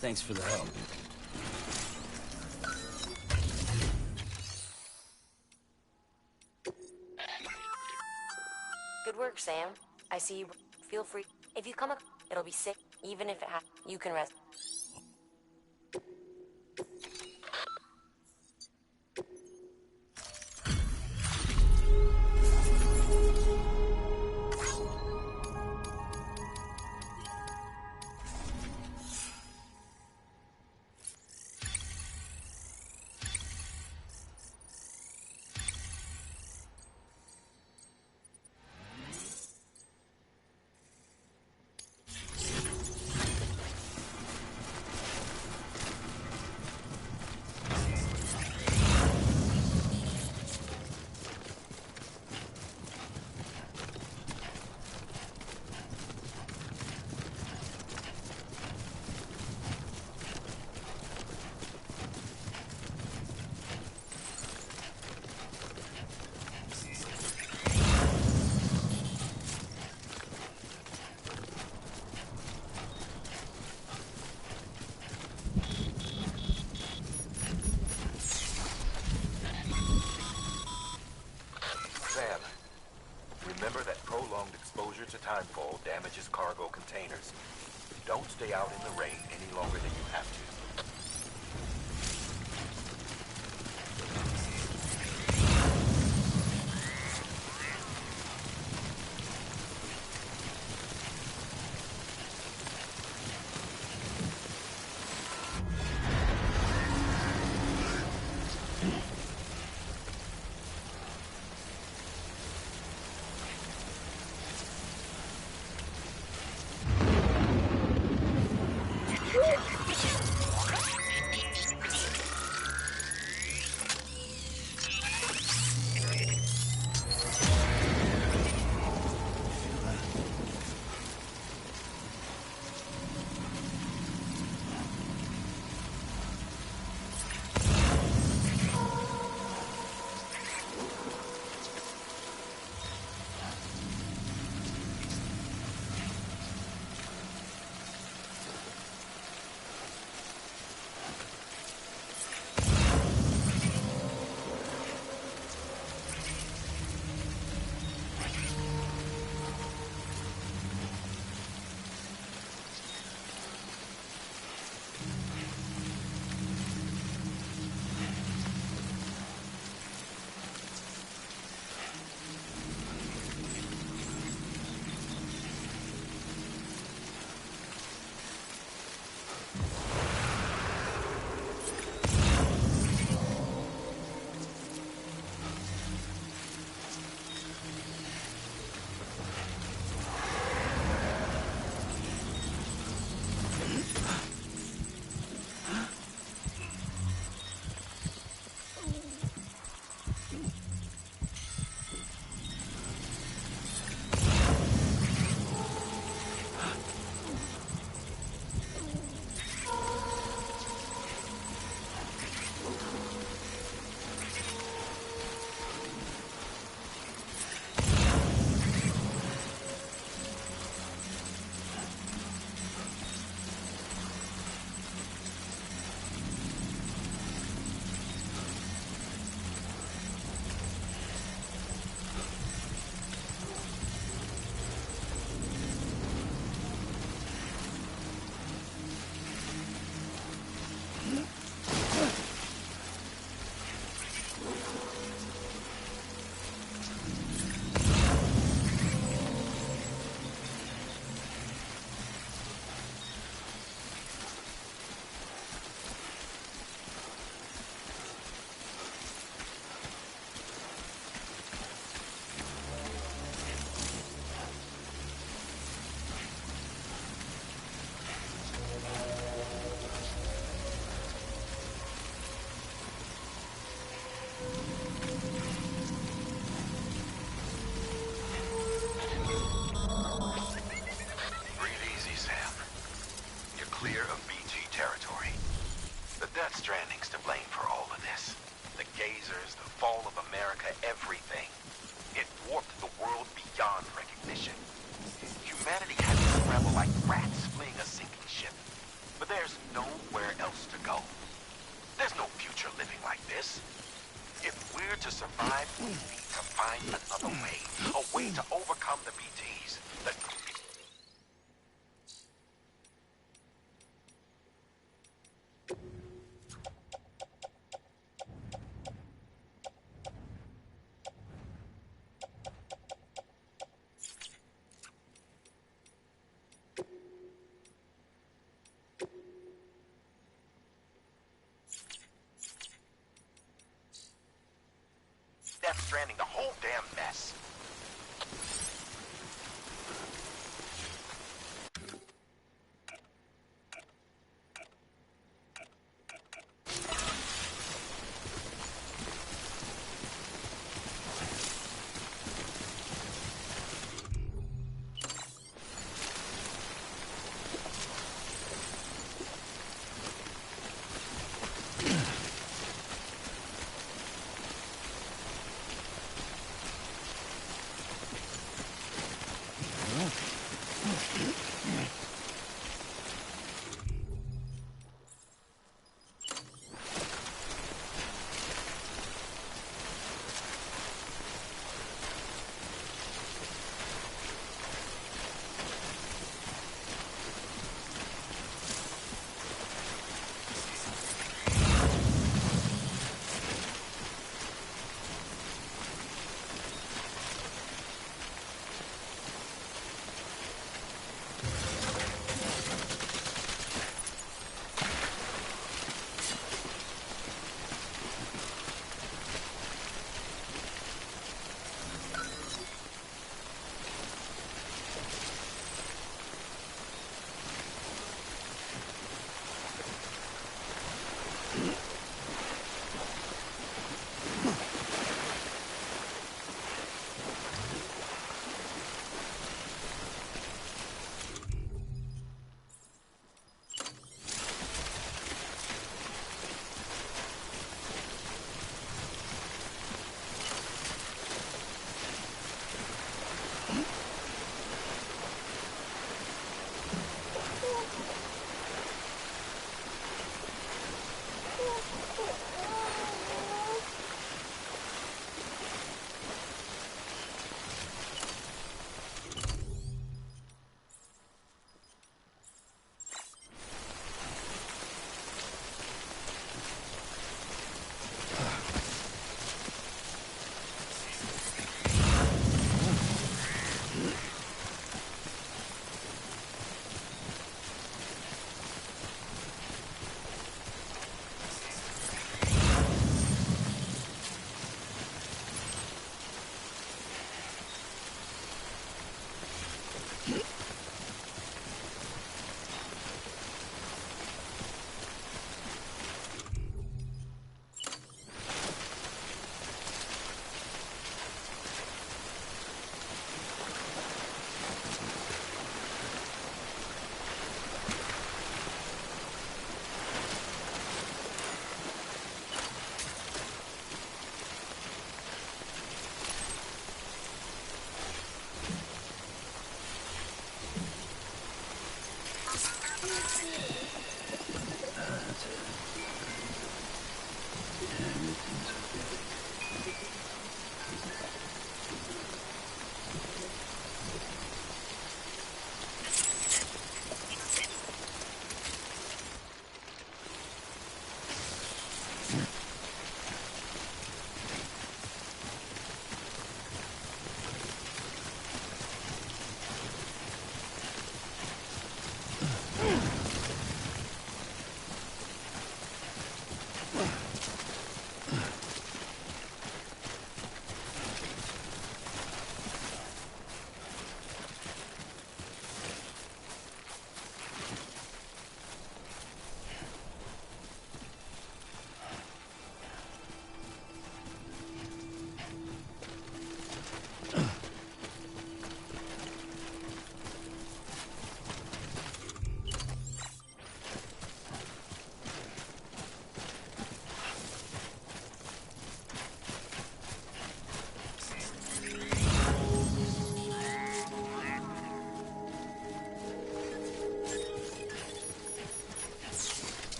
Thanks for the help. Good work, Sam. I see you. Feel free. If you come up, it'll be sick. Even if it you can rest. Remember that prolonged exposure to timefall damages cargo containers. Don't stay out in the rain any longer than you have to. Breathe easy, Sam. You're clear of BG territory. The Death Stranding's to blame for all of this. The gazers, the fall of America, everything. It warped the world beyond recognition. Humanity had to scramble like rats fleeing a sinking ship. But there's nowhere else to go. There's no future living like this. If we're to survive, we need to find another way. A way to overcome the BTs. Death Stranding, the whole damn mess.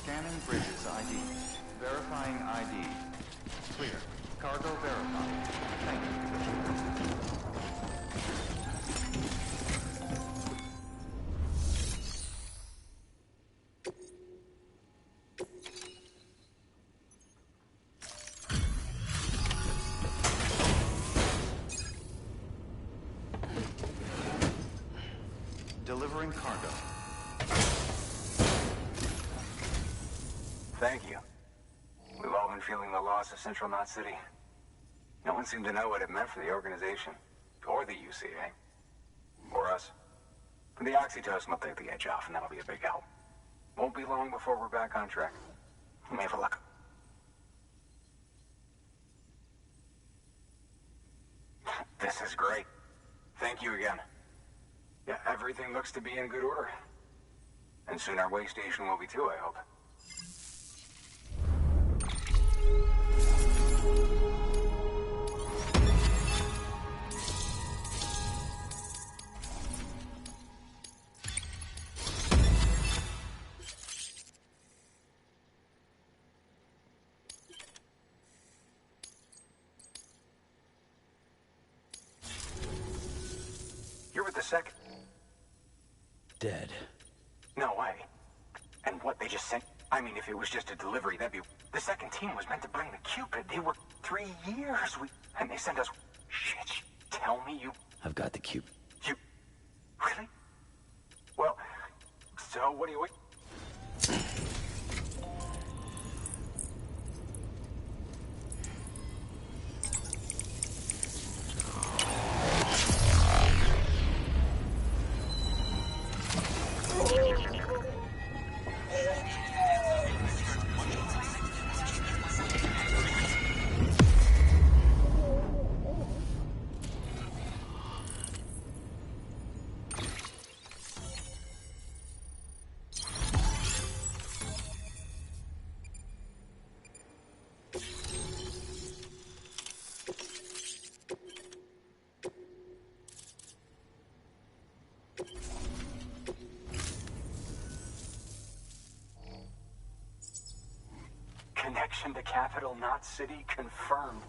Scanning Bridges ID. Verifying ID. Clear. Cargo verified. Thank you. Delivering cargo. Thank you. We've all been feeling the loss of Central Knot City. No one seemed to know what it meant for the organization, or the UCA, or us. The oxytocin will take the edge off, and that'll be a big help. Won't be long before we're back on track. We may have a luck. This is great. Thank you again. Yeah, everything looks to be in good order. And soon our way station will be too, I hope. You're with the second. Dead. No way. And what they just sent? I mean, if it was just a delivery, that'd be... The second team was meant to bring the Cupid. They were 3 years. And they sent us... Shit. Tell me you... I've got the cube. You... Really? Well, so what do you... Connection to Capital Knot City confirmed.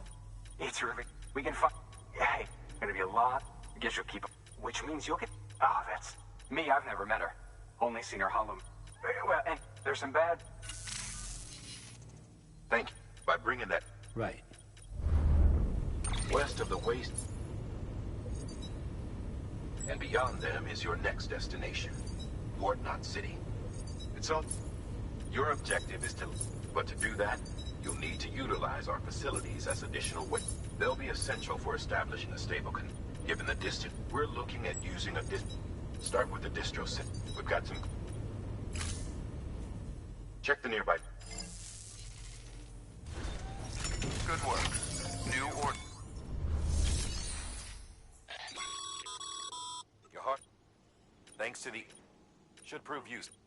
It's really... We can find... Hey, gonna be a lot. I guess you'll keep... Which means you'll get... Oh, that's... Me, I've never met her. Only seen her hollow... Well, and there's some bad... Thank you. By bringing that... Right. West of the waste... And beyond them is your next destination. Port Knot City. It's all... Your objective is to... But to do that, you'll need to utilize our facilities as additional weight. They'll be essential for establishing a stable given the distance, we're looking at using a Start with the distro set. We've got some... Check the nearby... Good work. New order. Your heart... Thanks to the... Should prove useful.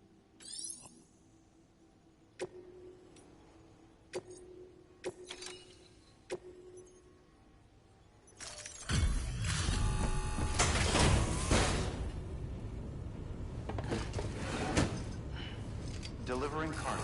Delivering cargo.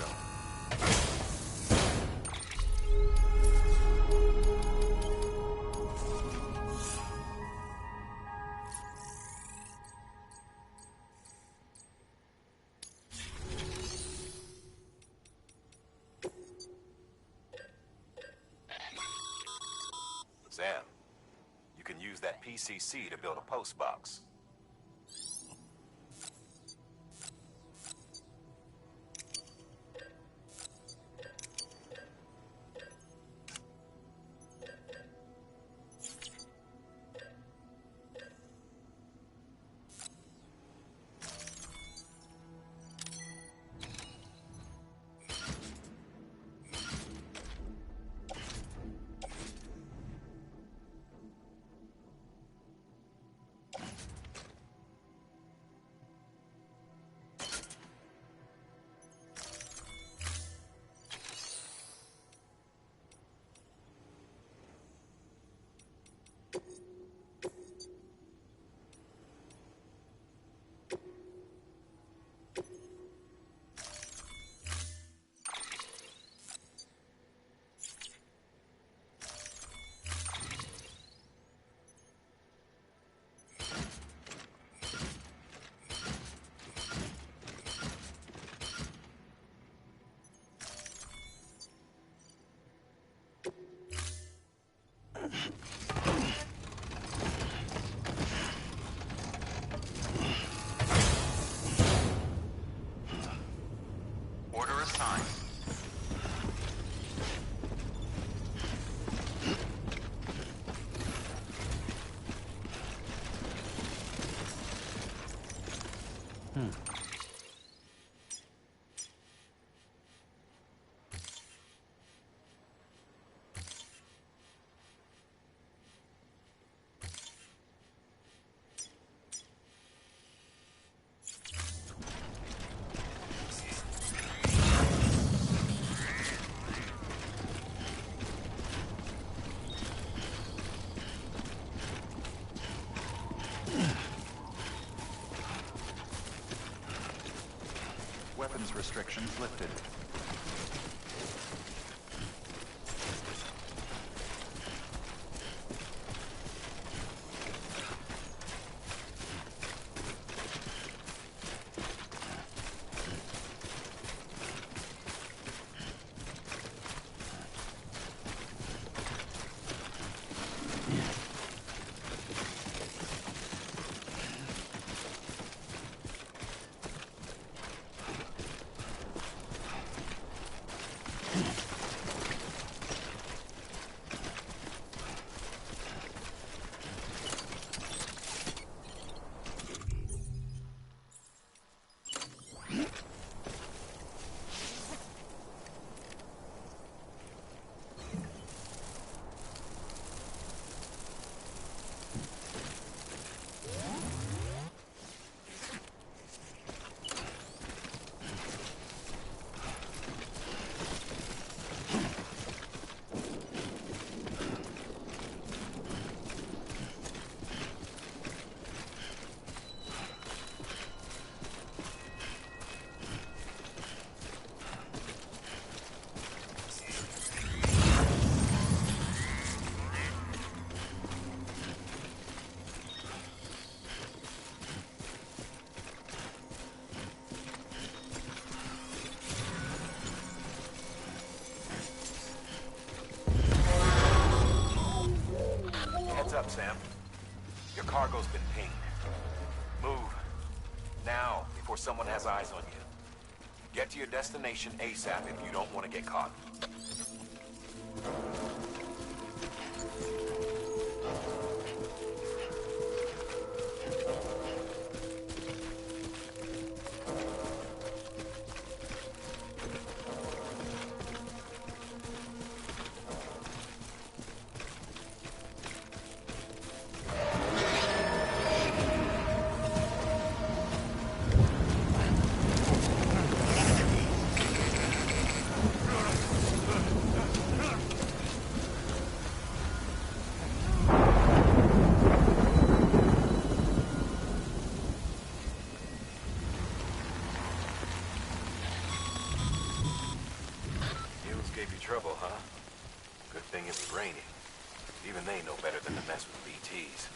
Sam, you can use that PCC to build a post box. restrictions lifted. Up, Sam. Your cargo's been pinged. Move. Now, before someone has eyes on you. Get to your destination ASAP if you don't want to get caught. Trouble, huh? Good thing it was raining. Even they know better than to mess with BTs.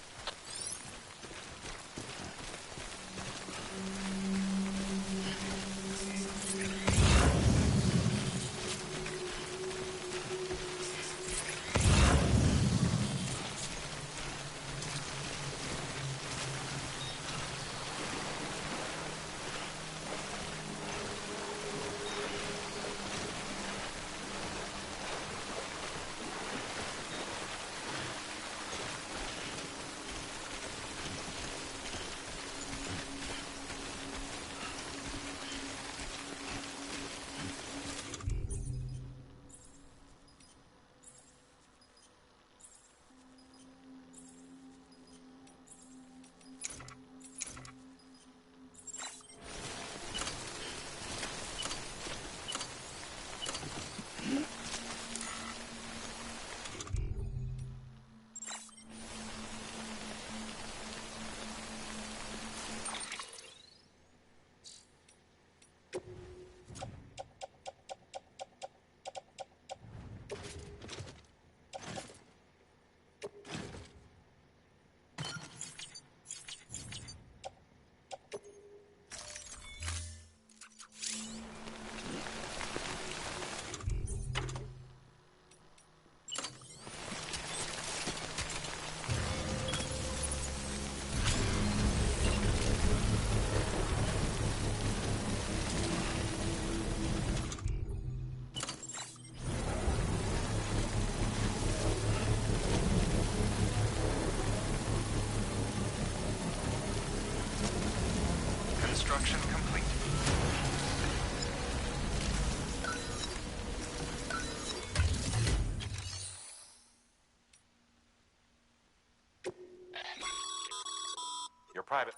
Construction complete. You're private.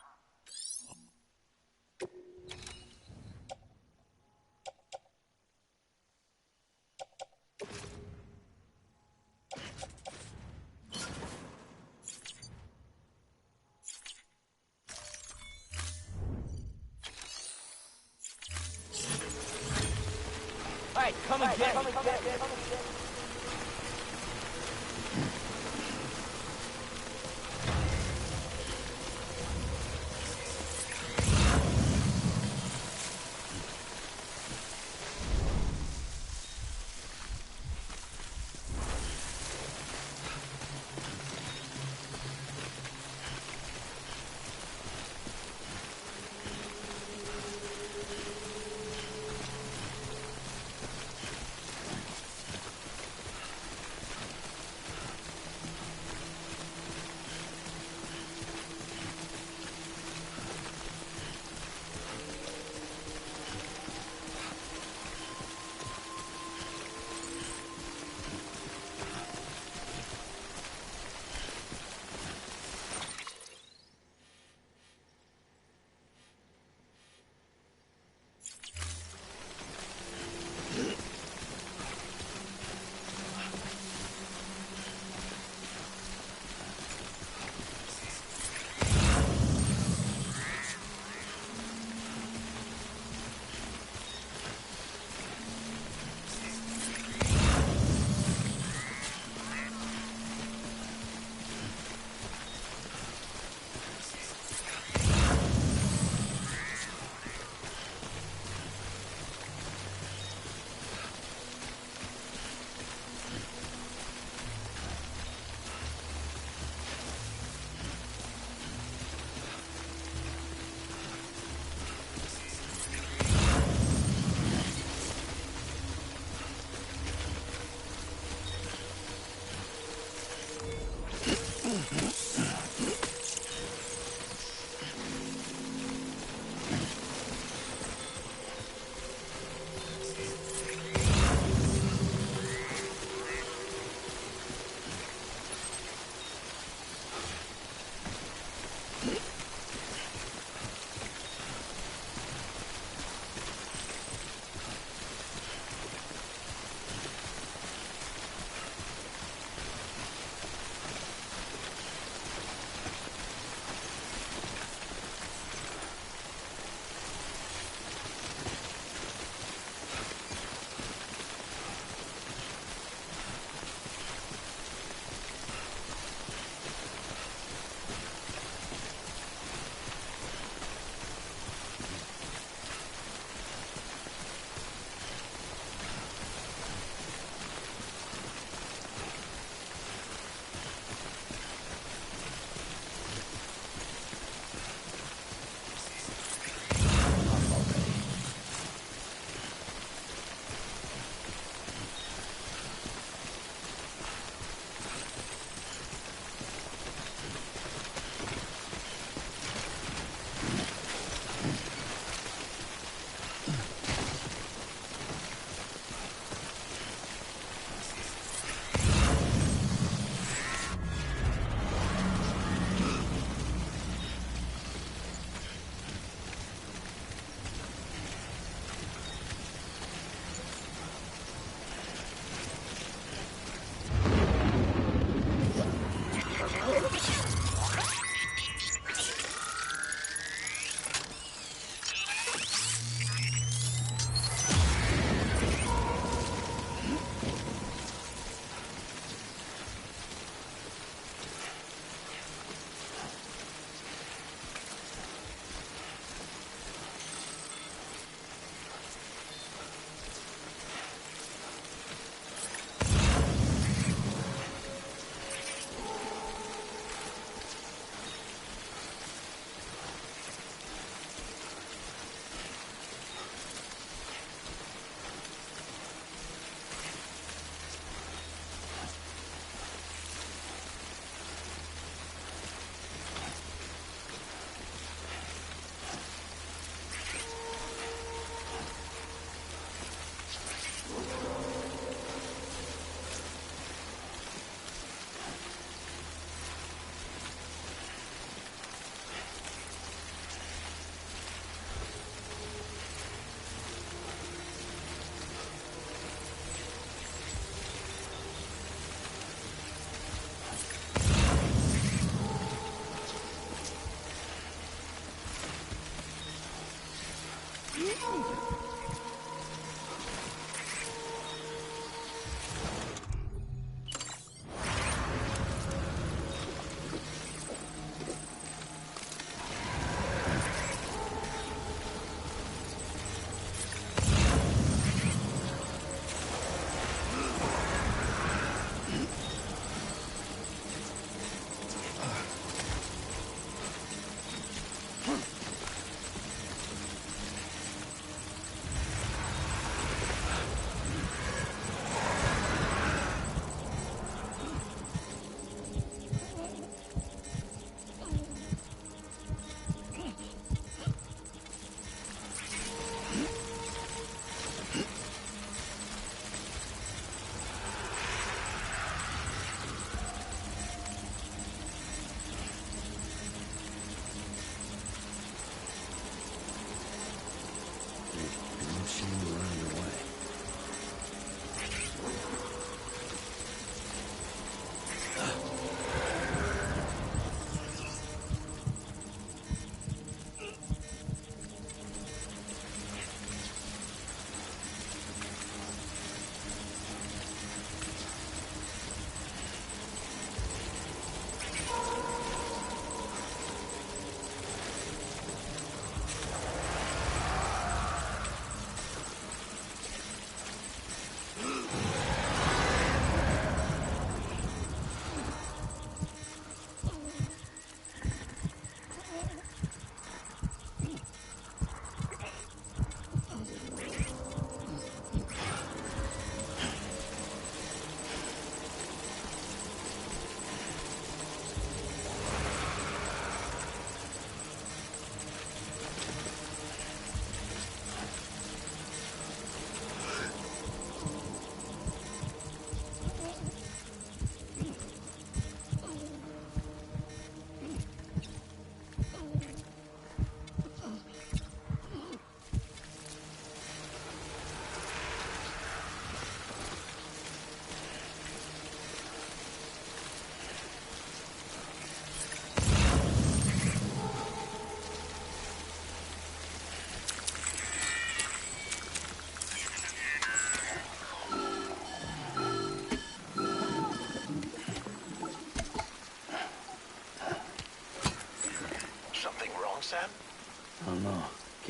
Alright, come and get me.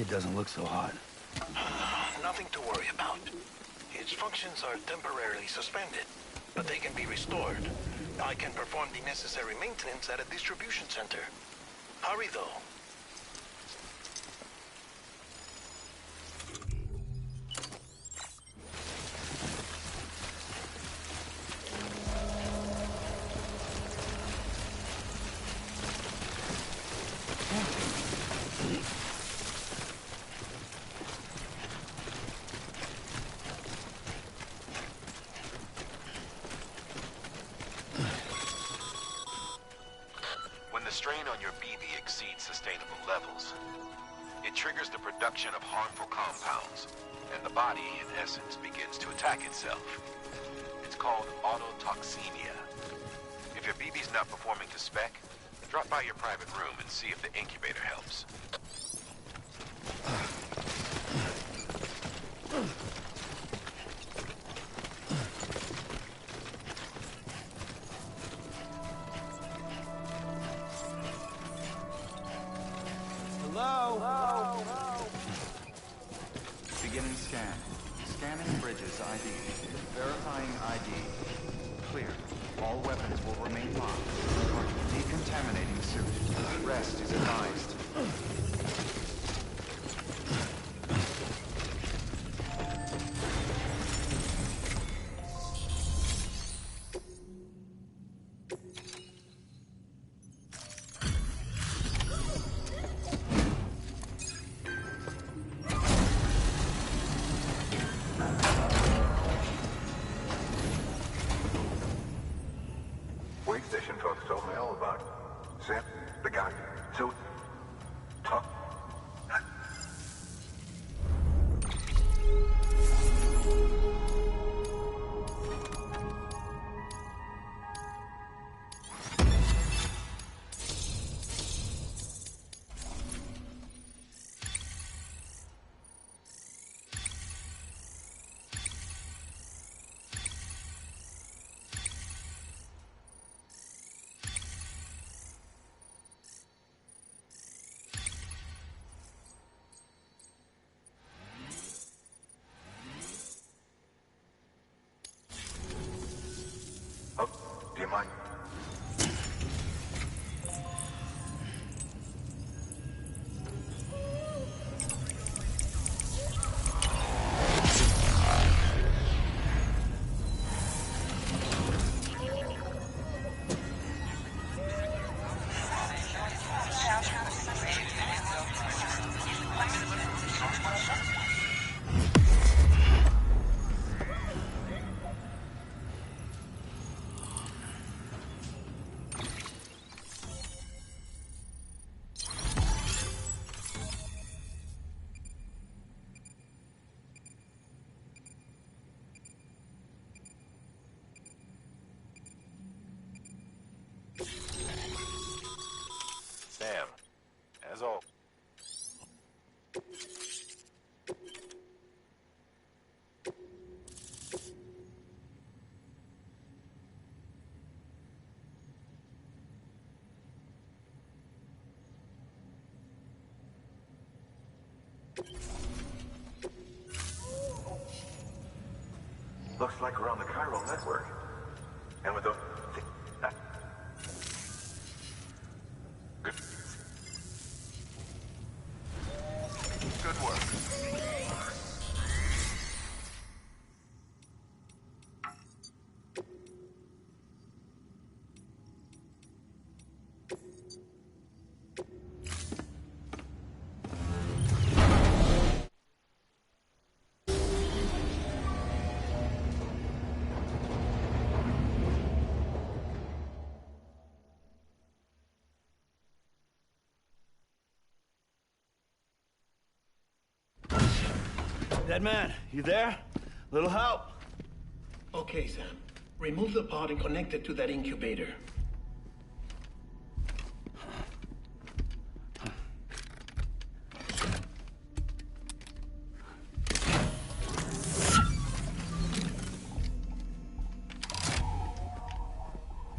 Kid doesn't look so hot. Nothing to worry about. Its functions are temporarily suspended, but they can be restored. I can perform the necessary maintenance at a distribution center. Hurry, though. When the strain on your BB exceeds sustainable levels, it triggers the production of harmful compounds, and the body, in essence, begins to attack itself. It's called autotoxemia. If your BB's not performing to spec, drop by your private room and see if the incubator helps. Hello? Beginning scan. Scanning bridges ID. Verifying ID. Clear. All weapons will remain locked. Decontaminating suit. Rest is advised. Wait station folks told me all about Sam, the guy. So, talk. Oh, do you mind? Sam, as all. Looks like we're on the chiral network. And with the... Good work. Dead man, you there? Little help? Okay, Sam. Remove the pod and connect it to that incubator.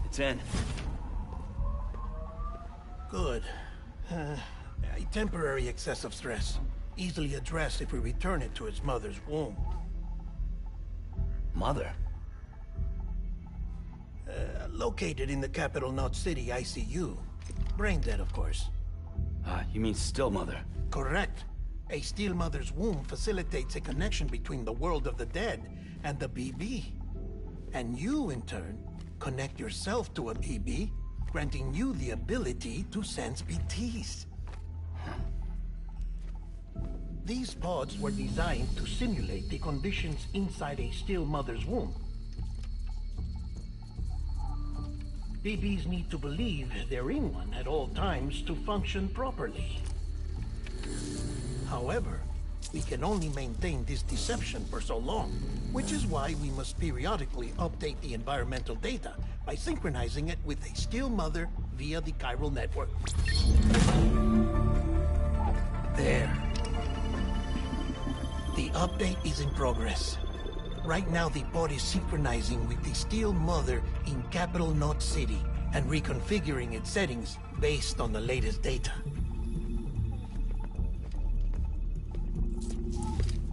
It's in. Good. A temporary excess of stress. Easily addressed if we return it to its mother's womb. Mother? Located in the capital Knot City ICU. Brain dead, of course. You mean still mother? Correct. A still mother's womb facilitates a connection between the world of the dead and the BB. And you, in turn, connect yourself to a BB, granting you the ability to sense BTs. These pods were designed to simulate the conditions inside a still mother's womb. BBs need to believe they're in one at all times to function properly. However, we can only maintain this deception for so long, which is why we must periodically update the environmental data by synchronizing it with a still mother via the chiral network. There. The update is in progress. Right now, the pod is synchronizing with the still mother in capital Knot City and reconfiguring its settings based on the latest data.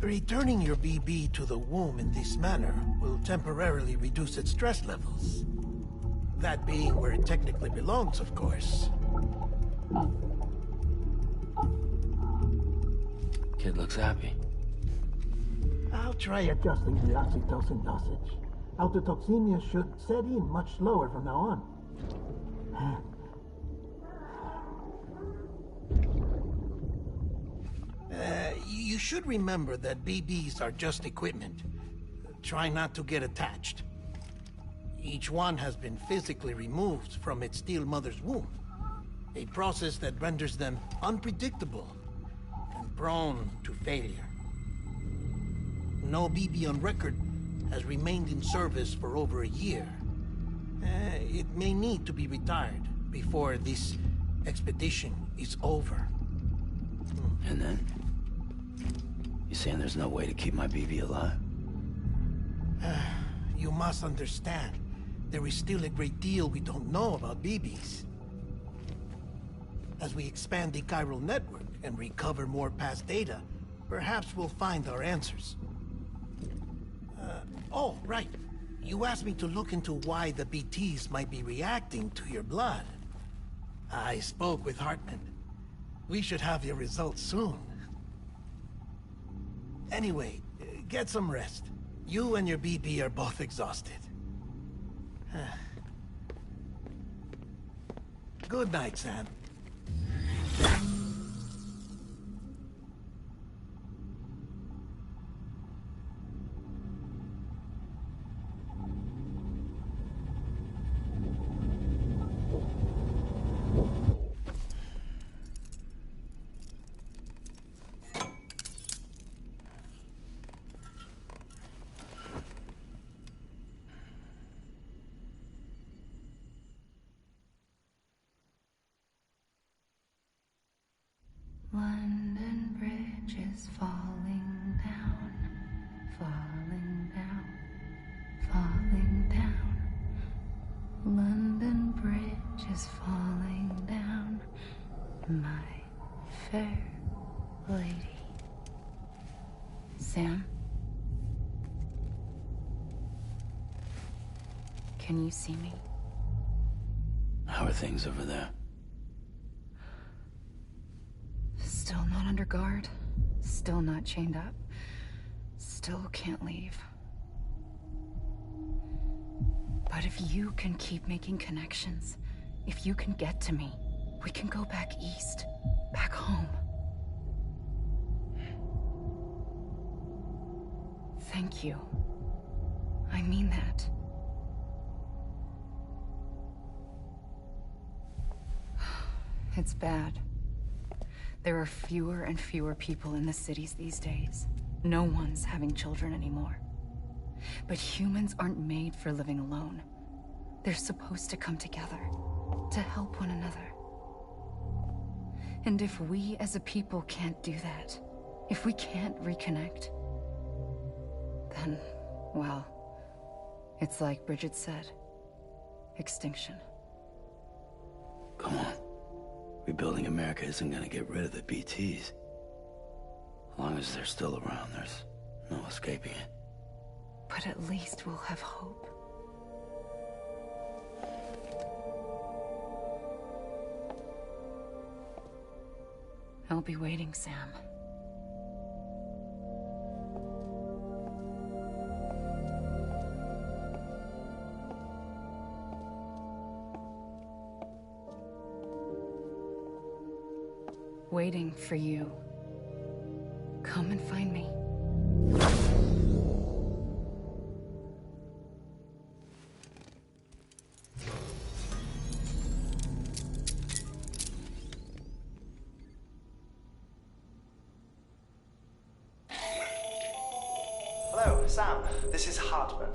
Returning your BB to the womb in this manner will temporarily reduce its stress levels. That being where it technically belongs, of course. Kid looks happy. I'll try adjusting the oxytocin dosage. Autotoxemia should set in much slower from now on. You should remember that BBs are just equipment. Try not to get attached. Each one has been physically removed from its still mother's womb. A process that renders them unpredictable and prone to failure. No BB on record has remained in service for over a year. It may need to be retired before this expedition is over. And then? You saying there's no way to keep my BB alive? You must understand, there is still a great deal we don't know about BBs. As we expand the chiral network and recover more past data, perhaps we'll find our answers. Oh, right. You asked me to look into why the BTs might be reacting to your blood. I spoke with Hartman. We should have your results soon. Anyway, get some rest. You and your BB are both exhausted. Good night, Sam. London Bridge is falling down, falling down, falling down. London Bridge is falling down, my fair lady. Sam? Can you see me? How are things over there? Still not under guard, still not chained up, still can't leave. But if you can keep making connections, if you can get to me, we can go back east, back home. Thank you. I mean that. It's bad. There are fewer and fewer people in the cities these days. No one's having children anymore. But humans aren't made for living alone. They're supposed to come together, to help one another. And if we as a people can't do that, if we can't reconnect, then, well, it's like Bridget said, extinction. Come on. Rebuilding America isn't gonna get rid of the BTs. As long as they're still around, there's no escaping it. But at least we'll have hope. I'll be waiting, Sam. Waiting for you. Come and find me. Hello, Sam. This is Hartman.